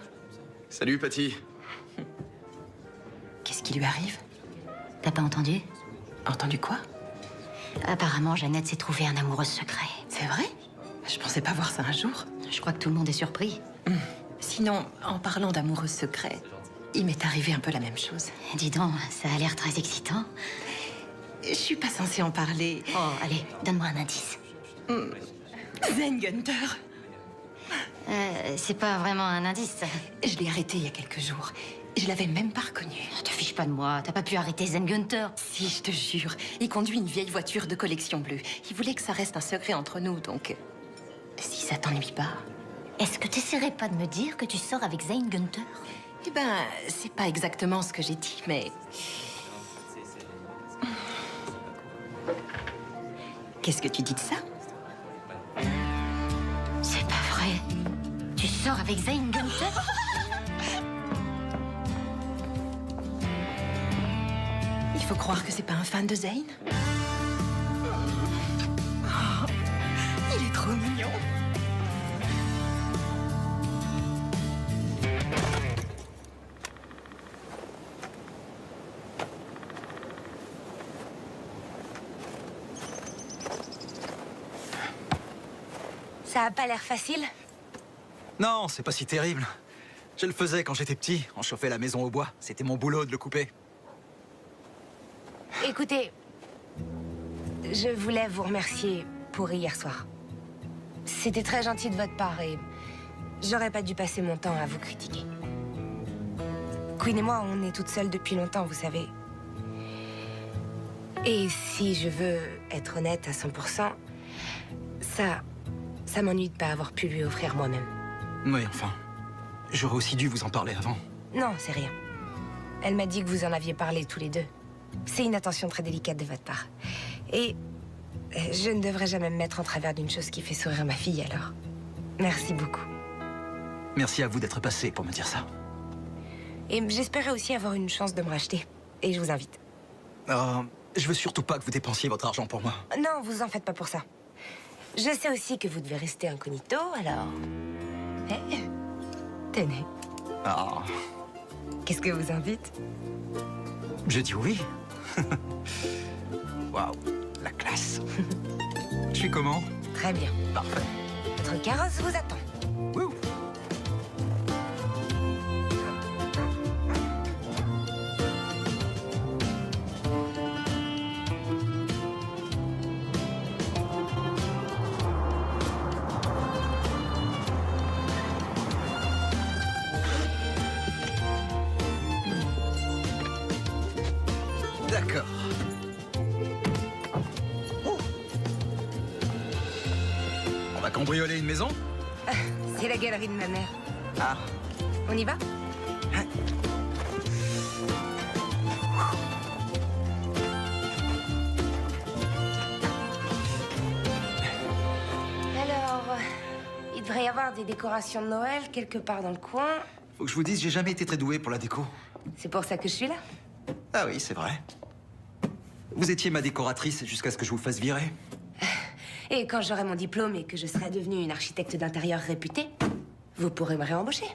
Salut, Patty. Qu'est-ce qui lui arrive? T'as pas entendu? Entendu quoi? Apparemment, Jeannette s'est trouvée un amoureux secret. C'est vrai? Je pensais pas voir ça un jour. Je crois que tout le monde est surpris. Sinon, en parlant d'amoureux secret, il m'est arrivé un peu la même chose. Dis donc, ça a l'air très excitant. Je suis pas censée en parler. Oh, allez, donne-moi un indice. Zane Gunter. C'est pas vraiment un indice, ça. Je l'ai arrêté il y a quelques jours. Je l'avais même pas reconnu. Te fiche pas de moi, t'as pas pu arrêter Zane Gunter. Si, je te jure. Il conduit une vieille voiture de collection bleue. Il voulait que ça reste un secret entre nous, donc... Si ça t'ennuie pas... Est-ce que t'essaierais pas de me dire que tu sors avec Zane Gunter? Eh ben, c'est pas exactement ce que j'ai dit, mais... Qu'est-ce que tu dis de ça? C'est pas vrai. Tu sors avec Zane Gunter? Il faut croire que c'est pas un fan de Zane. Oh, il est trop mignon. Ça a pas l'air facile? Non, c'est pas si terrible. Je le faisais quand j'étais petit. On chauffait la maison au bois. C'était mon boulot de le couper. Écoutez, je voulais vous remercier pour hier soir. C'était très gentil de votre part et j'aurais pas dû passer mon temps à vous critiquer. Queen et moi, on est toutes seules depuis longtemps, vous savez. Et si je veux être honnête à 100%, ça m'ennuie de pas avoir pu lui offrir moi-même. Oui, enfin, j'aurais aussi dû vous en parler avant. Non, c'est rien. Elle m'a dit que vous en aviez parlé tous les deux. C'est une attention très délicate de votre part. Et je ne devrais jamais me mettre en travers d'une chose qui fait sourire ma fille, alors. Merci beaucoup. Merci à vous d'être passé pour me dire ça. Et j'espérais aussi avoir une chance de me racheter. Et je vous invite. Je veux surtout pas que vous dépensiez votre argent pour moi. Non, vous en faites pas pour ça. Je sais aussi que vous devez rester incognito, alors... tenez. Ah. Qu'est-ce que vous en dites? Je dis oui. Waouh, la classe. Je suis comment? Très bien. Parfait. Votre carrosse vous attend. Wouh. D'accord. On va cambrioler une maison? C'est la galerie de ma mère. Ah. On y va? Alors, il devrait y avoir des décorations de Noël quelque part dans le coin. Faut que je vous dise, j'ai jamais été très doué pour la déco. C'est pour ça que je suis là. Ah oui, c'est vrai. Vous étiez ma décoratrice jusqu'à ce que je vous fasse virer. Et quand j'aurai mon diplôme et que je serai devenue une architecte d'intérieur réputée, vous pourrez me réembaucher.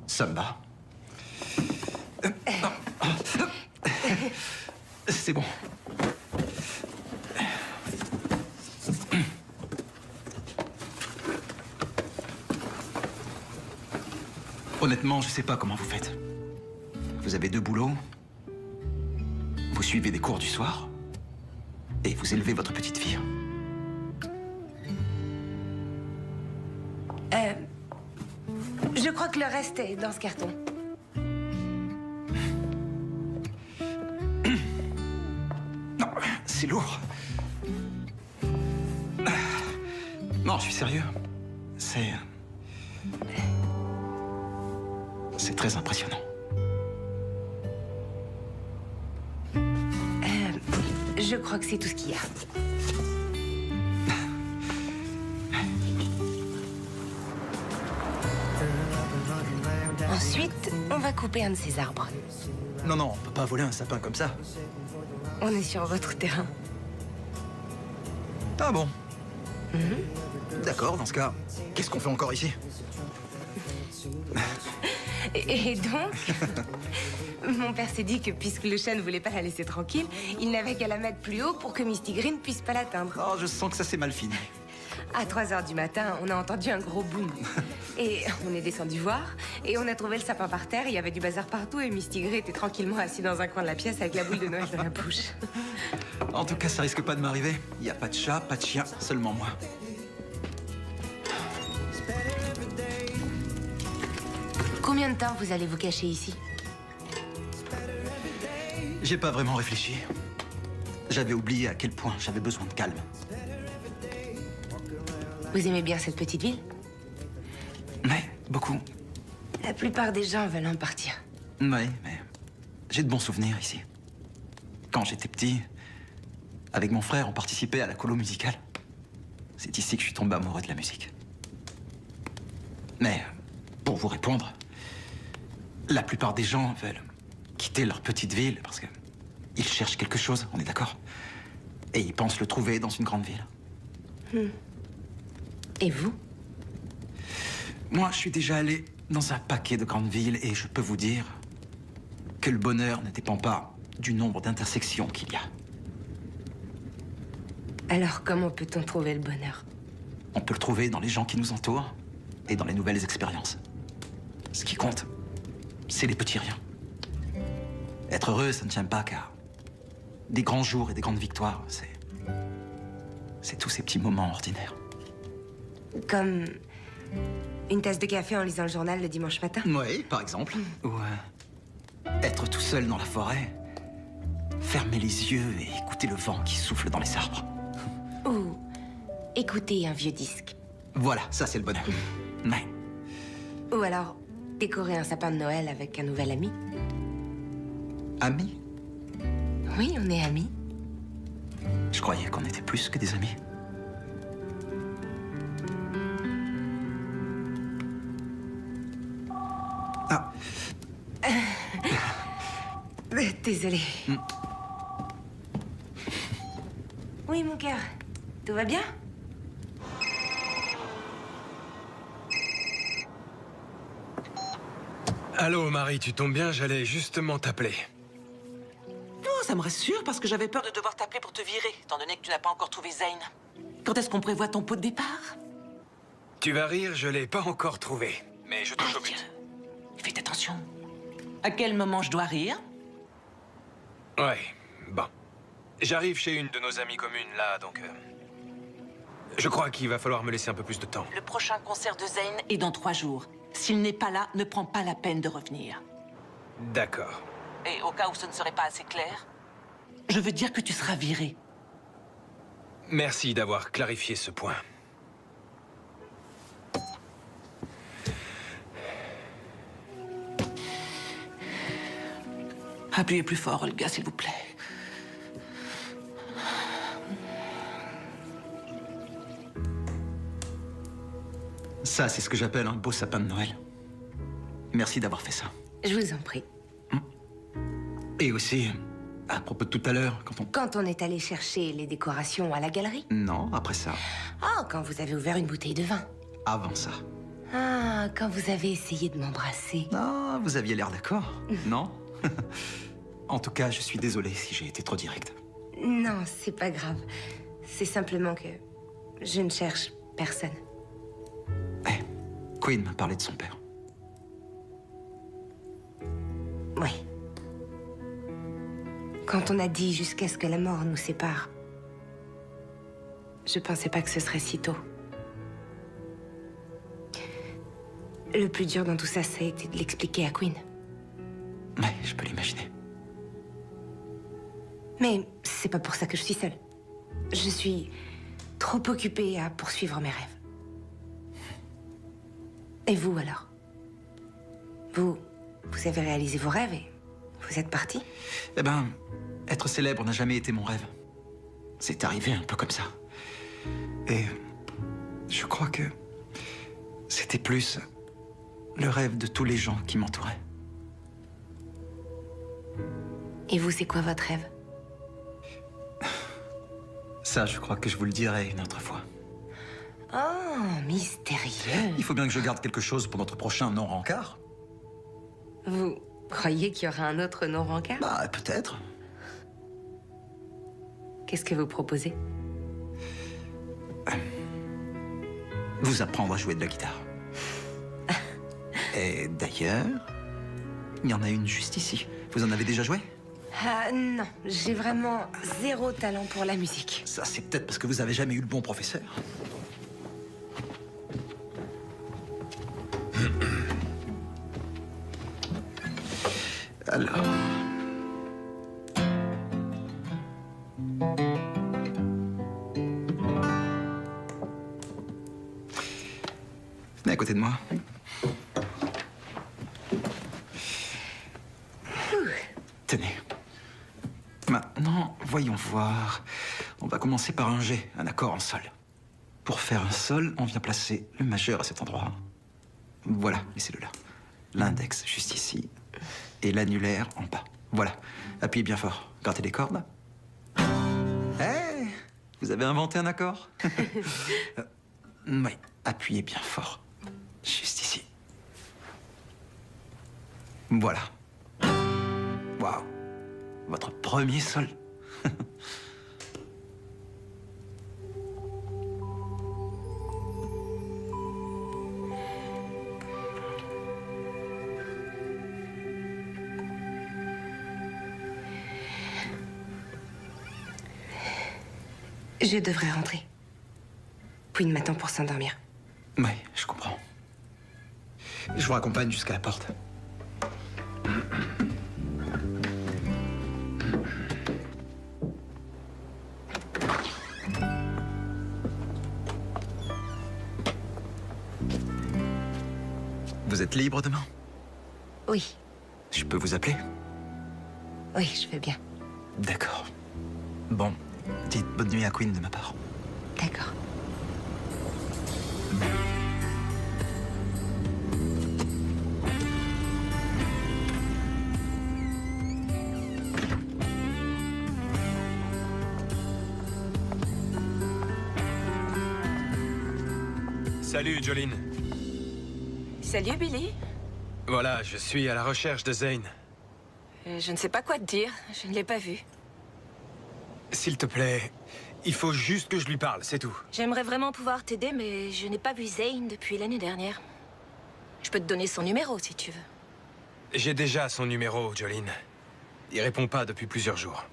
Ça me va. C'est bon. Honnêtement, je sais pas comment vous faites. Vous avez 2 boulots, vous suivez des cours du soir, et vous élevez votre petite fille. Je crois que le reste est dans ce carton. Non, c'est lourd. Non, je suis sérieux. C'est très impressionnant. Je crois que c'est tout ce qu'il y a. Ensuite, on va couper un de ces arbres. Non, non, on peut pas voler un sapin comme ça. On est sur votre terrain. Ah bon? D'accord, dans ce cas, qu'est-ce qu'on fait encore ici? Et donc, mon père s'est dit que puisque le chat ne voulait pas la laisser tranquille, il n'avait qu'à la mettre plus haut pour que Misty Green ne puisse pas l'atteindre. Oh, je sens que ça s'est mal fini. À 3 h du matin, on a entendu un gros boom. Et on est descendu voir, et on a trouvé le sapin par terre, il y avait du bazar partout, et Misty Green était tranquillement assis dans un coin de la pièce avec la boule de Noël dans la bouche. En tout cas, ça risque pas de m'arriver. Il n'y a pas de chat, pas de chien, seulement moi. Combien de temps vous allez vous cacher ici? J'ai pas vraiment réfléchi. J'avais oublié à quel point j'avais besoin de calme. Vous aimez bien cette petite ville? Mais, beaucoup. La plupart des gens veulent en partir. Oui, mais j'ai de bons souvenirs ici. Quand j'étais petit, avec mon frère, on participait à la colo musicale. C'est ici que je suis tombé amoureux de la musique. Mais, pour vous répondre, la plupart des gens veulent quitter leur petite ville parce qu'ils cherchent quelque chose, on est d'accord? Et ils pensent le trouver dans une grande ville. Et vous? Moi, je suis déjà allé dans un paquet de grandes villes et je peux vous dire que le bonheur ne dépend pas du nombre d'intersections qu'il y a. Alors comment peut-on trouver le bonheur? On peut le trouver dans les gens qui nous entourent et dans les nouvelles expériences. Ce qui compte, c'est les petits riens. Être heureux, ça ne tient pas qu'à des grands jours et des grandes victoires. C'est tous ces petits moments ordinaires. Comme une tasse de café en lisant le journal le dimanche matin? Oui, par exemple. Ou être tout seul dans la forêt, fermer les yeux et écouter le vent qui souffle dans les arbres. Ou écouter un vieux disque. Voilà, ça c'est le bonheur. Ouais. Ou alors décorer un sapin de Noël avec un nouvel ami. Amis? Oui, on est amis. Je croyais qu'on était plus que des amis. Ah. Désolée. Oui, mon cœur. Tout va bien? Allô, Marie, tu tombes bien, j'allais justement t'appeler. Oh, ça me rassure parce que j'avais peur de devoir t'appeler pour te virer, étant donné que tu n'as pas encore trouvé Zane. Quand est-ce qu'on prévoit ton pot de départ? Tu vas rire, je l'ai pas encore trouvé. Mais je touche au but. Faites attention. À quel moment je dois rire? Ouais, bon. J'arrive chez une de nos amies communes, là, donc... je crois qu'il va falloir me laisser un peu plus de temps. Le prochain concert de Zane est dans 3 jours. S'il n'est pas là, ne prends pas la peine de revenir. D'accord. Et au cas où ce ne serait pas assez clair, je veux dire que tu seras viré. Merci d'avoir clarifié ce point. Appuyez plus fort, Olga, s'il vous plaît. Ça, c'est ce que j'appelle un beau sapin de Noël. Merci d'avoir fait ça. Je vous en prie. Et aussi, à propos de tout à l'heure, Quand on est allé chercher les décorations à la galerie? Non, après ça. Ah, quand vous avez ouvert une bouteille de vin. Avant ça. Ah, quand vous avez essayé de m'embrasser. Non, vous aviez l'air d'accord, non? En tout cas, je suis désolé si j'ai été trop direct. Non, c'est pas grave. C'est simplement que je ne cherche personne. Quinn m'a parlé de son père. Oui. Quand on a dit jusqu'à ce que la mort nous sépare, je pensais pas que ce serait si tôt. Le plus dur dans tout ça, ça a été de l'expliquer à Quinn. Ouais, je peux l'imaginer. Mais c'est pas pour ça que je suis seule. Je suis trop occupée à poursuivre mes rêves. Et vous, alors? Vous avez réalisé vos rêves et vous êtes parti? Eh ben, être célèbre n'a jamais été mon rêve. C'est arrivé un peu comme ça. Et je crois que c'était plus le rêve de tous les gens qui m'entouraient. Et vous, c'est quoi votre rêve? Ça, je crois que je vous le dirai une autre fois. Oh, mystérieux. Il faut bien que je garde quelque chose pour notre prochain non-rencard. Vous croyez qu'il y aura un autre non-rencard? Bah, peut-être. Qu'est-ce que vous proposez? Vous apprendre à jouer de la guitare. Et d'ailleurs, il y en a une juste ici. Vous en avez déjà joué? Ah non, j'ai vraiment zéro talent pour la musique. Ça, c'est peut-être parce que vous avez jamais eu le bon professeur. Alors... Venez à côté de moi. Tenez. Maintenant, voyons voir. On va commencer par un G, un accord en sol. Pour faire un sol, on vient placer le majeur à cet endroit. Voilà, laissez-le là. L'index juste ici. Et l'annulaire en bas. Voilà. Appuyez bien fort. Grattez les cordes. Hey, vous avez inventé un accord? Oui, appuyez bien fort. Juste ici. Voilà. Waouh. Votre premier sol. Je devrais rentrer. Queen m'attend pour s'endormir. Oui, je comprends. Je vous raccompagne jusqu'à la porte. Vous êtes libre demain? Oui. Je peux vous appeler? Oui, je veux bien. D'accord. Bon, dites bonne nuit à Queen de ma part. D'accord. Salut, Jolene. Salut, Billy. Voilà, je suis à la recherche de Zane. Je ne sais pas quoi te dire. Je ne l'ai pas vu. S'il te plaît, il faut juste que je lui parle, c'est tout. J'aimerais vraiment pouvoir t'aider, mais je n'ai pas vu Zane depuis l'année dernière. Je peux te donner son numéro, si tu veux. J'ai déjà son numéro, Jolene. Il répond pas depuis plusieurs jours.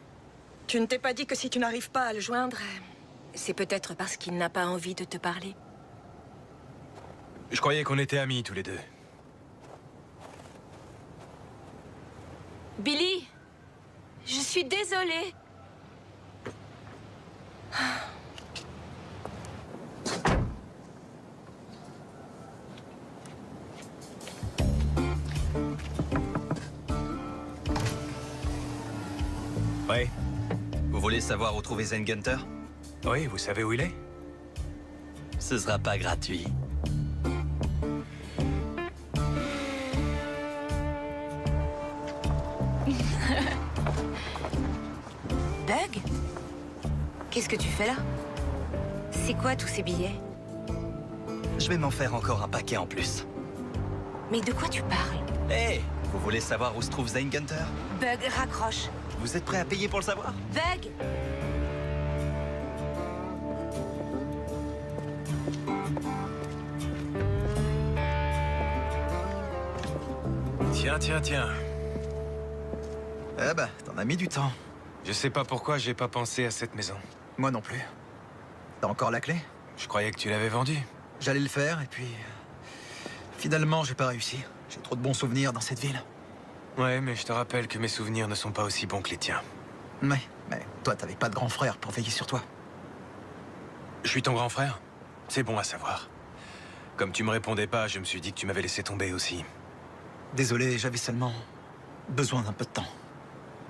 Tu ne t'es pas dit que si tu n'arrives pas à le joindre, c'est peut-être parce qu'il n'a pas envie de te parler. Je croyais qu'on était amis tous les deux. Billy, je suis désolée. Ouais. Vous voulez savoir où trouver Zane Gunter? Oui, vous savez où il est? Ce sera pas gratuit. Bug? Qu'est-ce que tu fais là? C'est quoi tous ces billets? Je vais m'en faire encore un paquet en plus. Mais de quoi tu parles? Hé, vous voulez savoir où se trouve Zane Gunter? Bug, raccroche. Vous êtes prêt à payer pour le savoir? Bug! Tiens. Eh bah, t'en as mis du temps. Je sais pas pourquoi j'ai pas pensé à cette maison. Moi non plus. T'as encore la clé? Je croyais que tu l'avais vendue. J'allais le faire, et puis... finalement, j'ai pas réussi. J'ai trop de bons souvenirs dans cette ville. Ouais, mais je te rappelle que mes souvenirs ne sont pas aussi bons que les tiens. Ouais, mais toi, t'avais pas de grand frère pour veiller sur toi. Je suis ton grand frère? C'est bon à savoir. Comme tu me répondais pas, je me suis dit que tu m'avais laissé tomber aussi. Désolé, j'avais seulement besoin d'un peu de temps.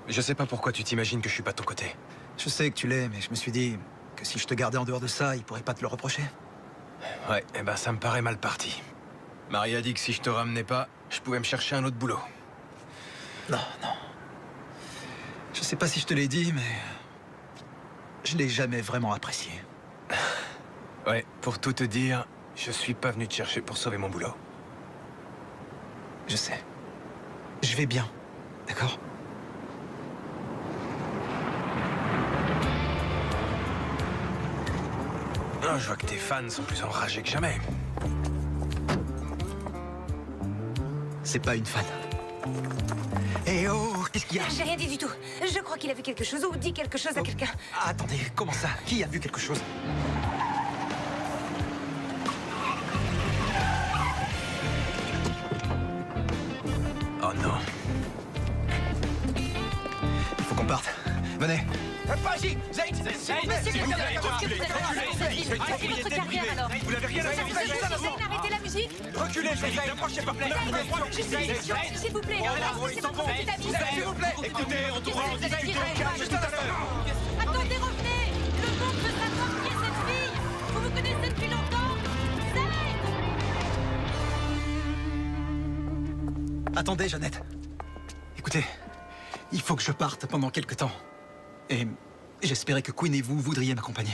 Je sais pas pourquoi tu t'imagines que je suis pas de ton côté. Je sais que tu l'es, mais je me suis dit que si je te gardais en dehors de ça, il pourrait pas te le reprocher. Ouais, eh ben ça me paraît mal parti. Marie a dit que si je te ramenais pas, je pouvais me chercher un autre boulot. Non. Je sais pas si je te l'ai dit, mais... je l'ai jamais vraiment apprécié. Ouais, pour tout te dire, je suis pas venu te chercher pour sauver mon boulot. Je sais. Je vais bien, d'accord? Ah, je vois que tes fans sont plus enragés que jamais. C'est pas une fan. Eh oh, qu'est-ce qu'il y a? J'ai rien dit du tout. Je crois qu'il a vu quelque chose ou dit quelque chose à quelqu'un. Attendez, comment ça? Qui a vu quelque chose? Oh non. Il faut qu'on parte. Venez. Pas ici! Zane! Monsieur le directeur, qu'est-ce que vous avez fait dans cette ville? Arrêtez votre carrière alors. Vous n'avez rien à faire. Zane, arrêtez la musique. Reculez, Zane, n'approchez pas. S'il vous plaît, laissez-moi mon petit ami. S'il vous plaît, écoutez, on trouvera en discuter au calme juste tout à l'heure. Attendez, revenez. Le monde veut savoir qui est cette fille. Vous me connaissez depuis longtemps. Zane! Attendez, Jeannette. Écoutez, il faut que je parte pendant quelque temps. Et j'espérais que Queen et vous voudriez m'accompagner.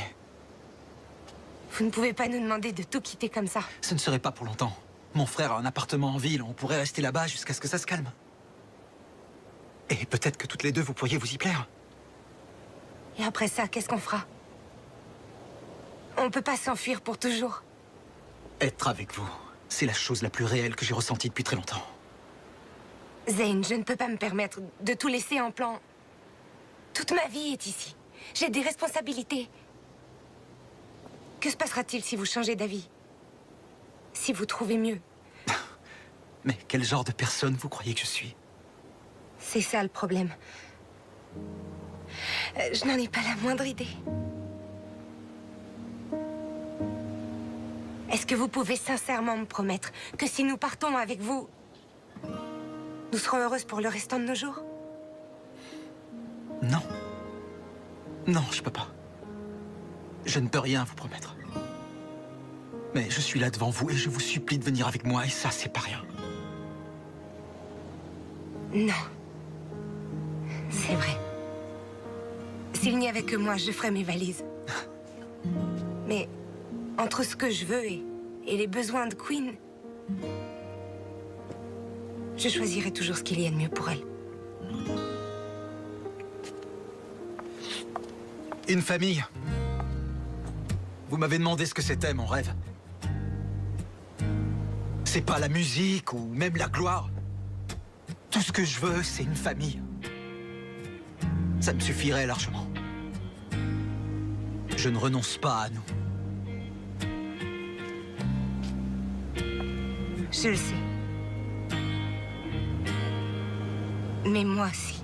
Vous ne pouvez pas nous demander de tout quitter comme ça. Ce ne serait pas pour longtemps. Mon frère a un appartement en ville, on pourrait rester là-bas jusqu'à ce que ça se calme. Et peut-être que toutes les deux, vous pourriez vous y plaire. Et après ça, qu'est-ce qu'on fera? On peut pas s'enfuir pour toujours. Être avec vous, c'est la chose la plus réelle que j'ai ressentie depuis très longtemps. Zane, je ne peux pas me permettre de tout laisser en plan. Toute ma vie est ici. J'ai des responsabilités. Que se passera-t-il si vous changez d'avis? Si vous trouvez mieux? Mais quel genre de personne vous croyez que je suis? C'est ça le problème. Je n'en ai pas la moindre idée. Est-ce que vous pouvez sincèrement me promettre que si nous partons avec vous, nous serons heureuses pour le restant de nos jours? Non. Non, je peux pas. Je ne peux rien vous promettre. Mais je suis là devant vous et je vous supplie de venir avec moi et ça, c'est pas rien. Non. C'est vrai. S'il n'y avait que moi, je ferais mes valises. Mais entre ce que je veux et les besoins de Queen, je choisirai toujours ce qu'il y a de mieux pour elle. Une famille. Vous m'avez demandé ce que c'était, mon rêve. C'est pas la musique ou même la gloire. Tout ce que je veux, c'est une famille. Ça me suffirait largement. Je ne renonce pas à nous. Je le sais. Mais moi aussi.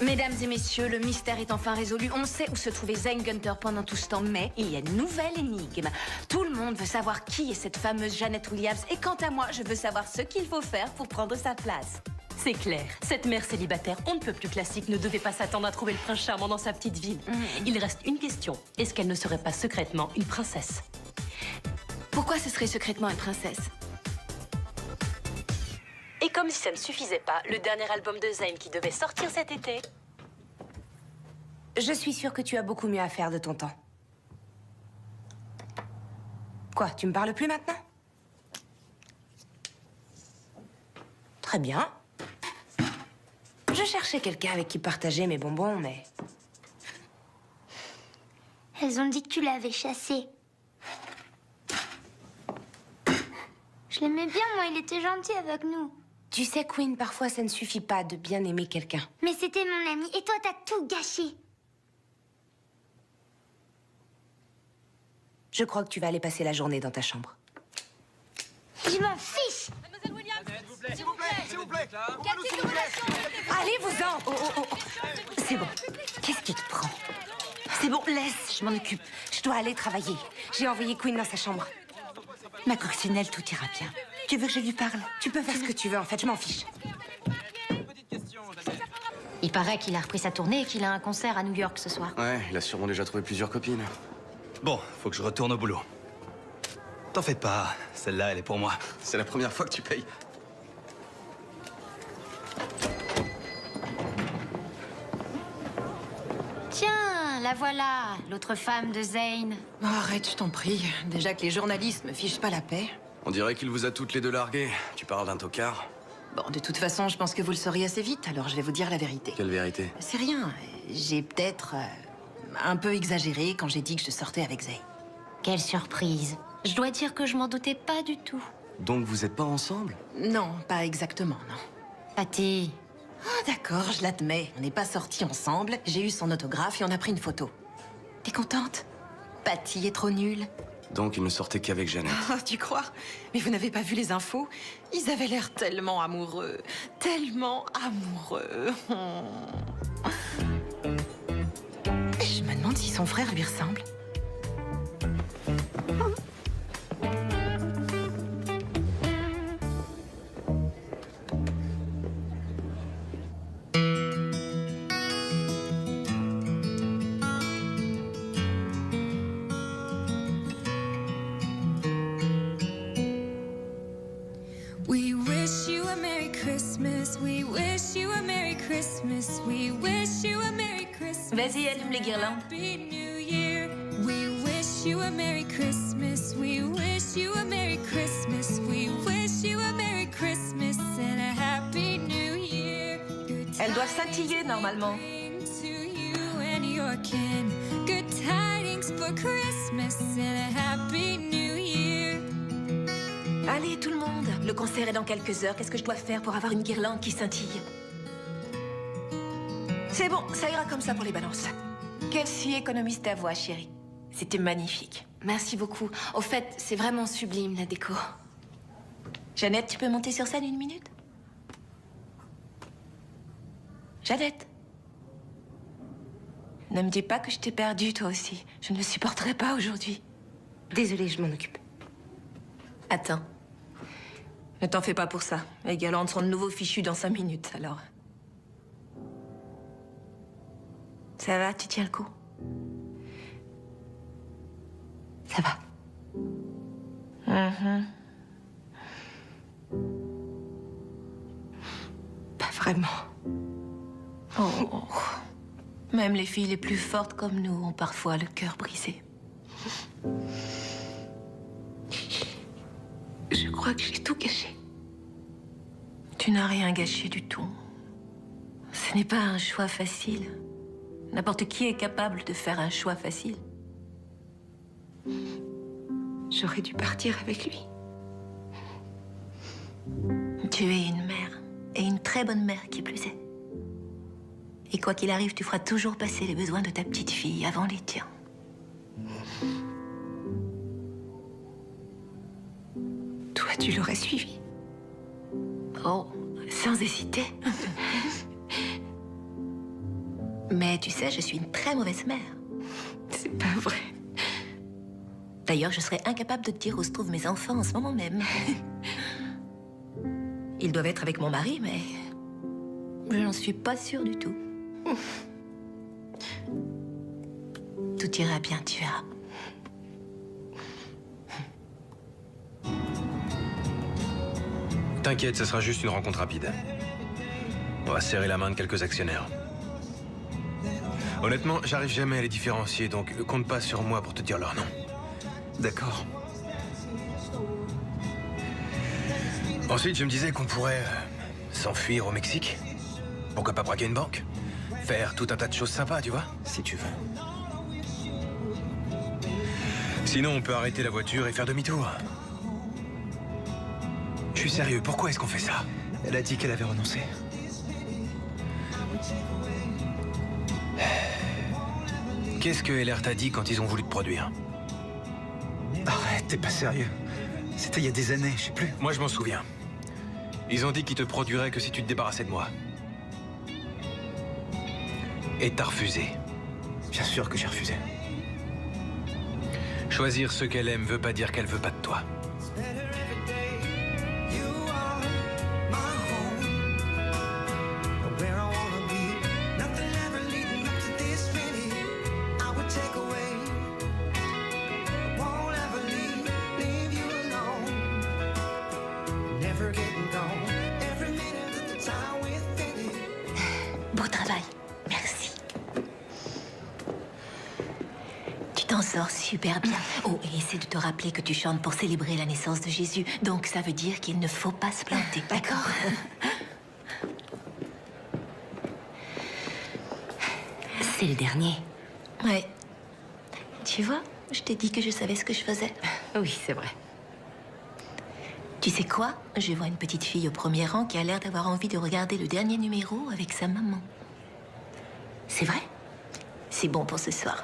Mesdames et messieurs, le mystère est enfin résolu. On sait où se trouvait Zane Gunter pendant tout ce temps, mais il y a une nouvelle énigme. Tout le monde veut savoir qui est cette fameuse Janet Williams, et quant à moi, je veux savoir ce qu'il faut faire pour prendre sa place. C'est clair, cette mère célibataire, on ne peut plus classique, ne devait pas s'attendre à trouver le prince charmant dans sa petite ville. Il reste une question, est-ce qu'elle ne serait pas secrètement une princesse? Pourquoi ce serait secrètement une princesse? Et comme si ça ne suffisait pas, le dernier album de Zane qui devait sortir cet été... Je suis sûre que tu as beaucoup mieux à faire de ton temps. Quoi, tu me parles plus maintenant? Très bien. Je cherchais quelqu'un avec qui partager mes bonbons, mais... Elles ont dit que tu l'avais chassé. Je l'aimais bien, moi, il était gentil avec nous. Tu sais, Queen, parfois ça ne suffit pas de bien aimer quelqu'un. Mais c'était mon ami, et toi, t'as tout gâché. Je crois que tu vas aller passer la journée dans ta chambre. Je m'en fiche. Mademoiselle Williams, S'il vous plaît, s'il vous plaît. Allez-vous-en. Oh. C'est bon. Qu'est-ce qui te prend? C'est bon, laisse, je m'en occupe. Je dois aller travailler. J'ai envoyé Queen dans sa chambre. Ma coccinelle, tout ira bien. Tu veux que je lui parle? Tu peux faire ce que tu veux, en fait, je m'en fiche. Il paraît qu'il a repris sa tournée et qu'il a un concert à New York ce soir. Ouais, il a sûrement déjà trouvé plusieurs copines. Bon, faut que je retourne au boulot. T'en fais pas, celle-là, elle est pour moi. C'est la première fois que tu payes. Tiens, la voilà, l'autre femme de Zane. Oh, arrête, je t'en prie. Déjà que les journalistes me fichent pas la paix. On dirait qu'il vous a toutes les deux larguées. Tu parles d'un tocard? Bon, de toute façon, je pense que vous le sauriez assez vite, alors je vais vous dire la vérité. Quelle vérité? C'est rien. J'ai peut-être un peu exagéré quand j'ai dit que je sortais avec Zane. Quelle surprise. Je dois dire que je m'en doutais pas du tout. Donc vous êtes pas ensemble? Non, pas exactement, non. Patty. Ah, d'accord, je l'admets. On n'est pas sortis ensemble, j'ai eu son autographe et on a pris une photo. T'es contente? Patty est trop nulle. Donc il ne sortait qu'avec Janet. Ah, tu crois? Mais vous n'avez pas vu les infos? Ils avaient l'air tellement amoureux. Tellement amoureux. Je me demande si son frère lui ressemble. We wish you a Merry Christmas. We wish you a Merry Christmas. We wish you a Merry Christmas. Vas-y, allume les guirlandes. Happy New Year. We wish you a Merry Christmas. We wish you a Merry Christmas. We wish you a Merry Christmas and a Happy New Year. Elles doivent scintiller normalement. To you and your kin. Good tidings for Christmas and a Happy New Year. Allez, tout le monde. Le concert est dans quelques heures. Qu'est-ce que je dois faire pour avoir une guirlande qui scintille? C'est bon, ça ira comme ça pour les balances. Kelsey économise ta voix, chérie. C'était magnifique. Merci beaucoup. Au fait, c'est vraiment sublime, la déco. Jeannette, tu peux monter sur scène une minute? Jeannette? Ne me dis pas que je t'ai perdue, toi aussi. Je ne le supporterai pas aujourd'hui. Désolée, je m'en occupe. Attends. Ne t'en fais pas pour ça. Les galantes seront de nouveau fichues dans 5 minutes, alors. Ça va, tu tiens le coup? Ça va. Pas vraiment. Oh. Même les filles les plus fortes comme nous ont parfois le cœur brisé. Je crois que j'ai tout gâché. Tu n'as rien gâché du tout. Ce n'est pas un choix facile. N'importe qui est capable de faire un choix facile. J'aurais dû partir avec lui. Tu es une mère, et une très bonne mère qui plus est. Et quoi qu'il arrive, tu feras toujours passer les besoins de ta petite fille avant les tiens. Toi, tu l'aurais suivi. Oh, sans hésiter. Mais tu sais, je suis une très mauvaise mère. C'est pas vrai. D'ailleurs, je serais incapable de te dire où se trouvent mes enfants en ce moment même. Ils doivent être avec mon mari, mais je n'en suis pas sûre du tout. Tout ira bien, tu verras. T'inquiète, ce sera juste une rencontre rapide. On va serrer la main de quelques actionnaires. Honnêtement, j'arrive jamais à les différencier, donc compte pas sur moi pour te dire leur nom. D'accord. Ensuite, je me disais qu'on pourrait s'enfuir au Mexique. Pourquoi pas braquer une banque? Faire tout un tas de choses sympas, tu vois? Si tu veux. Sinon, on peut arrêter la voiture et faire demi-tour. Je suis sérieux, pourquoi est-ce qu'on fait ça? Elle a dit qu'elle avait renoncé. Qu'est-ce que LR t'a dit quand ils ont voulu te produire? Arrête, t'es pas sérieux. C'était il y a des années, je sais plus. Moi, je m'en souviens. Ils ont dit qu'ils te produiraient que si tu te débarrassais de moi. Et t'as refusé. Bien sûr que j'ai refusé. Choisir ce qu'elle aime veut pas dire qu'elle veut pas de toi. Beau travail. Merci. Tu t'en sors super bien. Oh, et essaie de te rappeler que tu chantes pour célébrer la naissance de Jésus. Donc ça veut dire qu'il ne faut pas se planter. D'accord? C'est le dernier. Ouais. Tu vois, je t'ai dit que je savais ce que je faisais. Oui, c'est vrai. Tu sais quoi? Je vois une petite fille au premier rang qui a l'air d'avoir envie de regarder le dernier numéro avec sa maman. C'est vrai? C'est bon pour ce soir.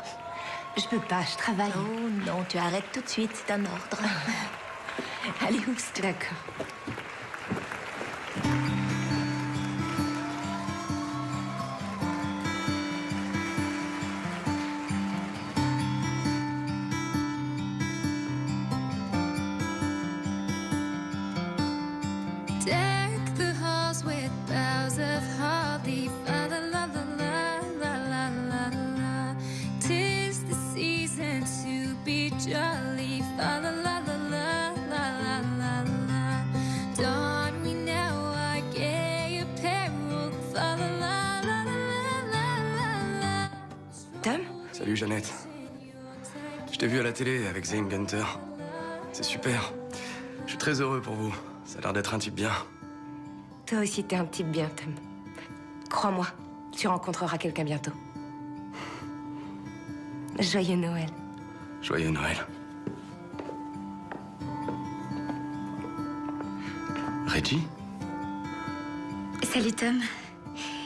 Je peux pas, je travaille. Oh non, tu arrêtes tout de suite, c'est un ordre. Allez, oust. D'accord. Deck the halls with boughs of holly. Fa la la la la la la la. 'Tis the season to be jolly. Fa la la la la la la la. Don we now our gay apparel. Fa la la la la la. Tom? Salut Jeannette. Je t'ai vu à la télé avec Zane Gunter. C'est super. Je suis très heureux pour vous. Ça a l'air d'être un type bien. Toi aussi, t'es un type bien, Tom. Crois-moi, tu rencontreras quelqu'un bientôt. Joyeux Noël. Joyeux Noël. Reggie? Salut Tom.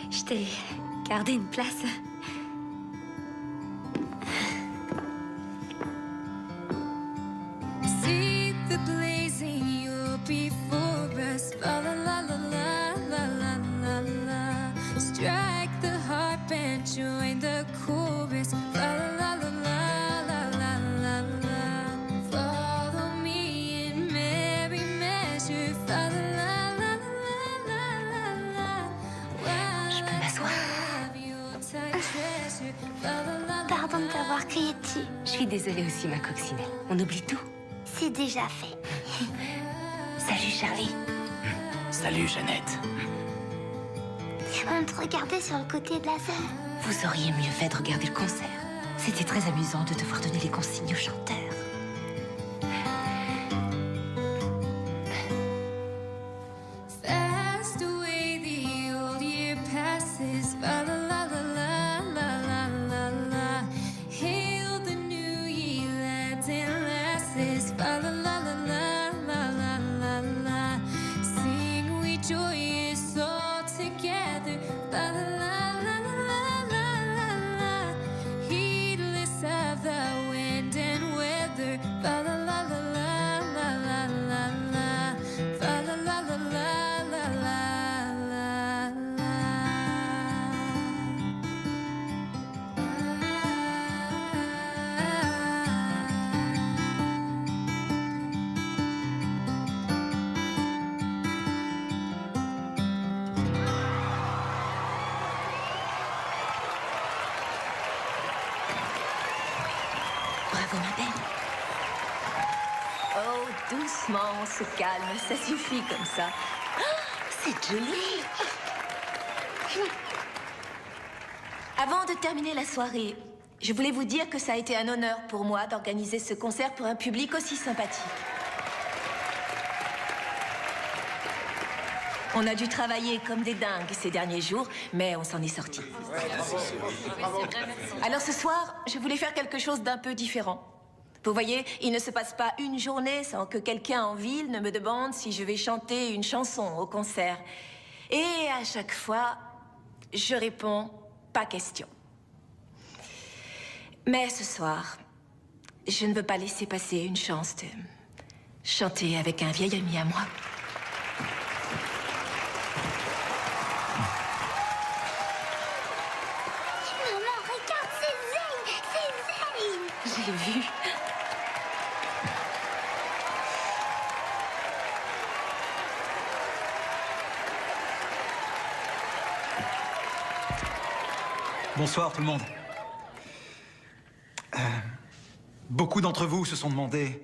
Je t'ai gardé une place. See the blazing you before us. La la la la la la la la. Strike the harp and join the chorus. La la la la la la la la. Follow me in merry measure. La la la la la la la. Je peux m'asseoir. Pardon de t'avoir crié dessus. Je suis désolée aussi, ma coccinelle. On oublie tout. C'est déjà fait. Salut, Charlie. Salut, Jeannette. On te regardait sur le côté de la scène. Vous auriez mieux fait de regarder le concert. C'était très amusant de devoir donner les consignes aux chanteurs. Fast away the old year passes. La la la la la la la la. Hail the new year, lads and lasses. La la la la la la la la. Sing we joyous all together. La la la la la la la la. Heedless of the wind and weather. La la la la la la la la la. La la la la la la la la. Bravo, ma belle. Oh, doucement, on se calme. Ça suffit comme ça. C'est joli. Avant de terminer la soirée, je voulais vous dire que ça a été un honneur pour moi d'organiser ce concert pour un public aussi sympathique. On a dû travailler comme des dingues ces derniers jours, mais on s'en est sortis. Alors ce soir, je voulais faire quelque chose d'un peu différent. Vous voyez, il ne se passe pas une journée sans que quelqu'un en ville ne me demande si je vais chanter une chanson au concert. Et à chaque fois, je réponds « pas question ». Mais ce soir, je ne veux pas laisser passer une chance de chanter avec un vieil ami à moi. Maman, regarde, c'est Zayn. C'est Zayn. J'ai vu. Bonsoir tout le monde. Beaucoup d'entre vous se sont demandé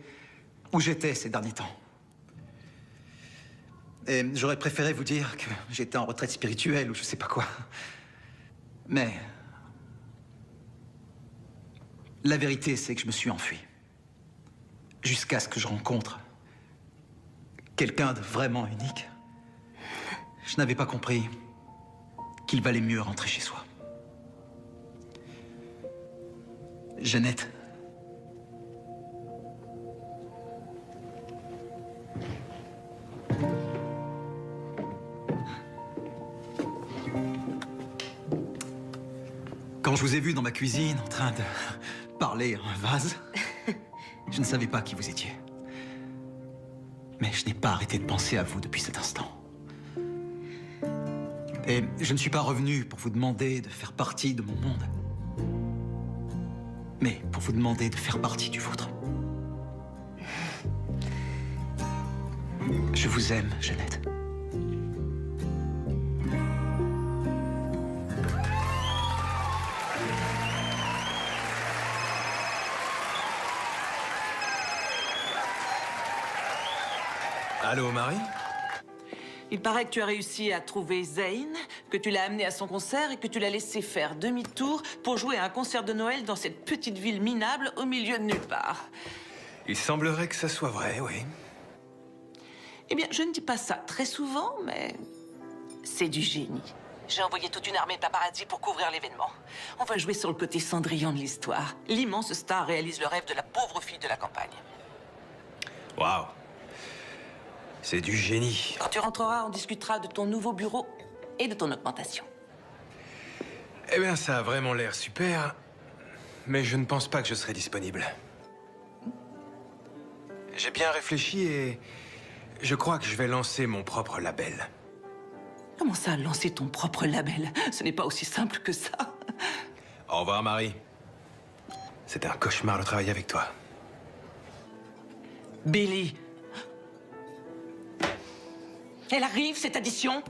où j'étais ces derniers temps. Et j'aurais préféré vous dire que j'étais en retraite spirituelle ou je sais pas quoi. Mais la vérité, c'est que je me suis enfui. Jusqu'à ce que je rencontre quelqu'un de vraiment unique. Je n'avais pas compris qu'il valait mieux rentrer chez soi. Jeannette. Quand je vous ai vu dans ma cuisine en train de parler à un vase, je ne savais pas qui vous étiez. Mais je n'ai pas arrêté de penser à vous depuis cet instant. Et je ne suis pas revenu pour vous demander de faire partie de mon monde, mais pour vous demander de faire partie du vôtre. Je vous aime, Jeannette. Allô, Marie? Il paraît que tu as réussi à trouver Zayn, que tu l'as amené à son concert et que tu l'as laissé faire demi-tour pour jouer à un concert de Noël dans cette petite ville minable au milieu de nulle part. Il semblerait que ça soit vrai, oui. Eh bien, je ne dis pas ça très souvent, mais c'est du génie. J'ai envoyé toute une armée de paparazzi pour couvrir l'événement. On va jouer sur le côté Cendrillon de l'histoire. L'immense star réalise le rêve de la pauvre fille de la campagne. Waouh! C'est du génie. Quand tu rentreras, on discutera de ton nouveau bureau et de ton augmentation. Eh bien, ça a vraiment l'air super, mais je ne pense pas que je serai disponible. J'ai bien réfléchi et je crois que je vais lancer mon propre label. Comment ça, lancer ton propre label? Ce n'est pas aussi simple que ça. Au revoir, Marie. C'était un cauchemar de travailler avec toi. Billy. Elle arrive, cette addition?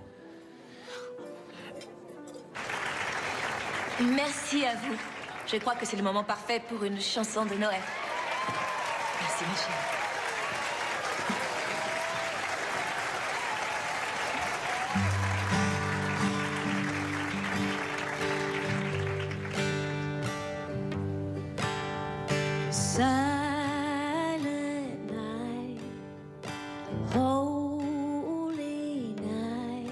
Merci à vous. Je crois que c'est le moment parfait pour une chanson de Noël. Merci, ma chérie. Silent night, holy night,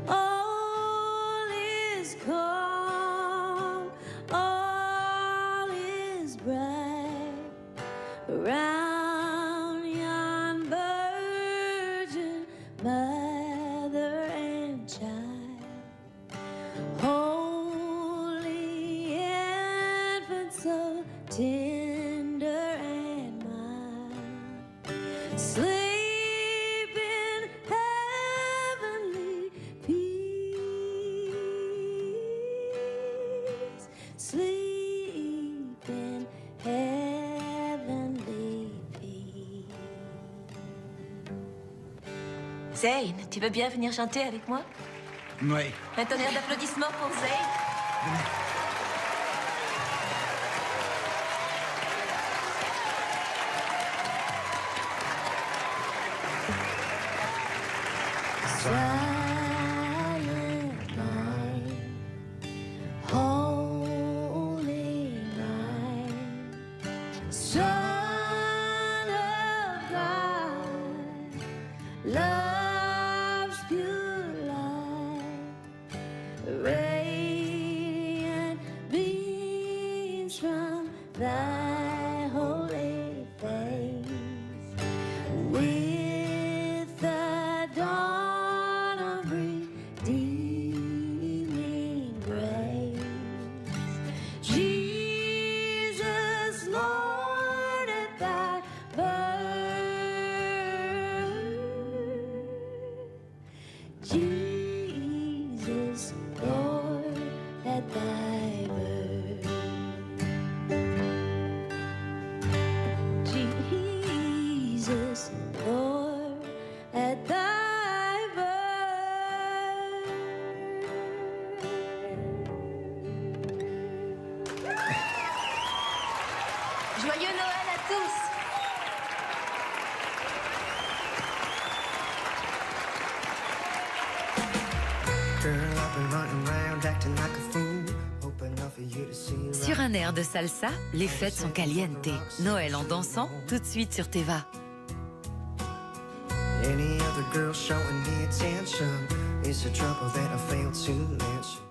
all is calm, all is bright around yon virgin mother and child, holy infant so tender and mild, sleep in heavenly peace, sleep in heavenly peace. Zayn, tu veux bien venir chanter avec moi? Oui. Un tonnerre d'applaudissements pour Zayn. Silent night, holy night, Son of God, love's pure light, radiant beams from thy holy face, with the dawn of redeeming grace. Jesus, Lord, at thy birth. Jesus, Lord, at thy birth. Jesus, Lord, at thy birth. Joyeux Noël à tous! Girl, I've been running around acting like a fool, hoping enough for you to see. Sur un air de salsa, les fêtes sont caliente. Noël en dansant, tout de suite sur Teva. Any other girl showing me attention is the trouble that I failed to mention.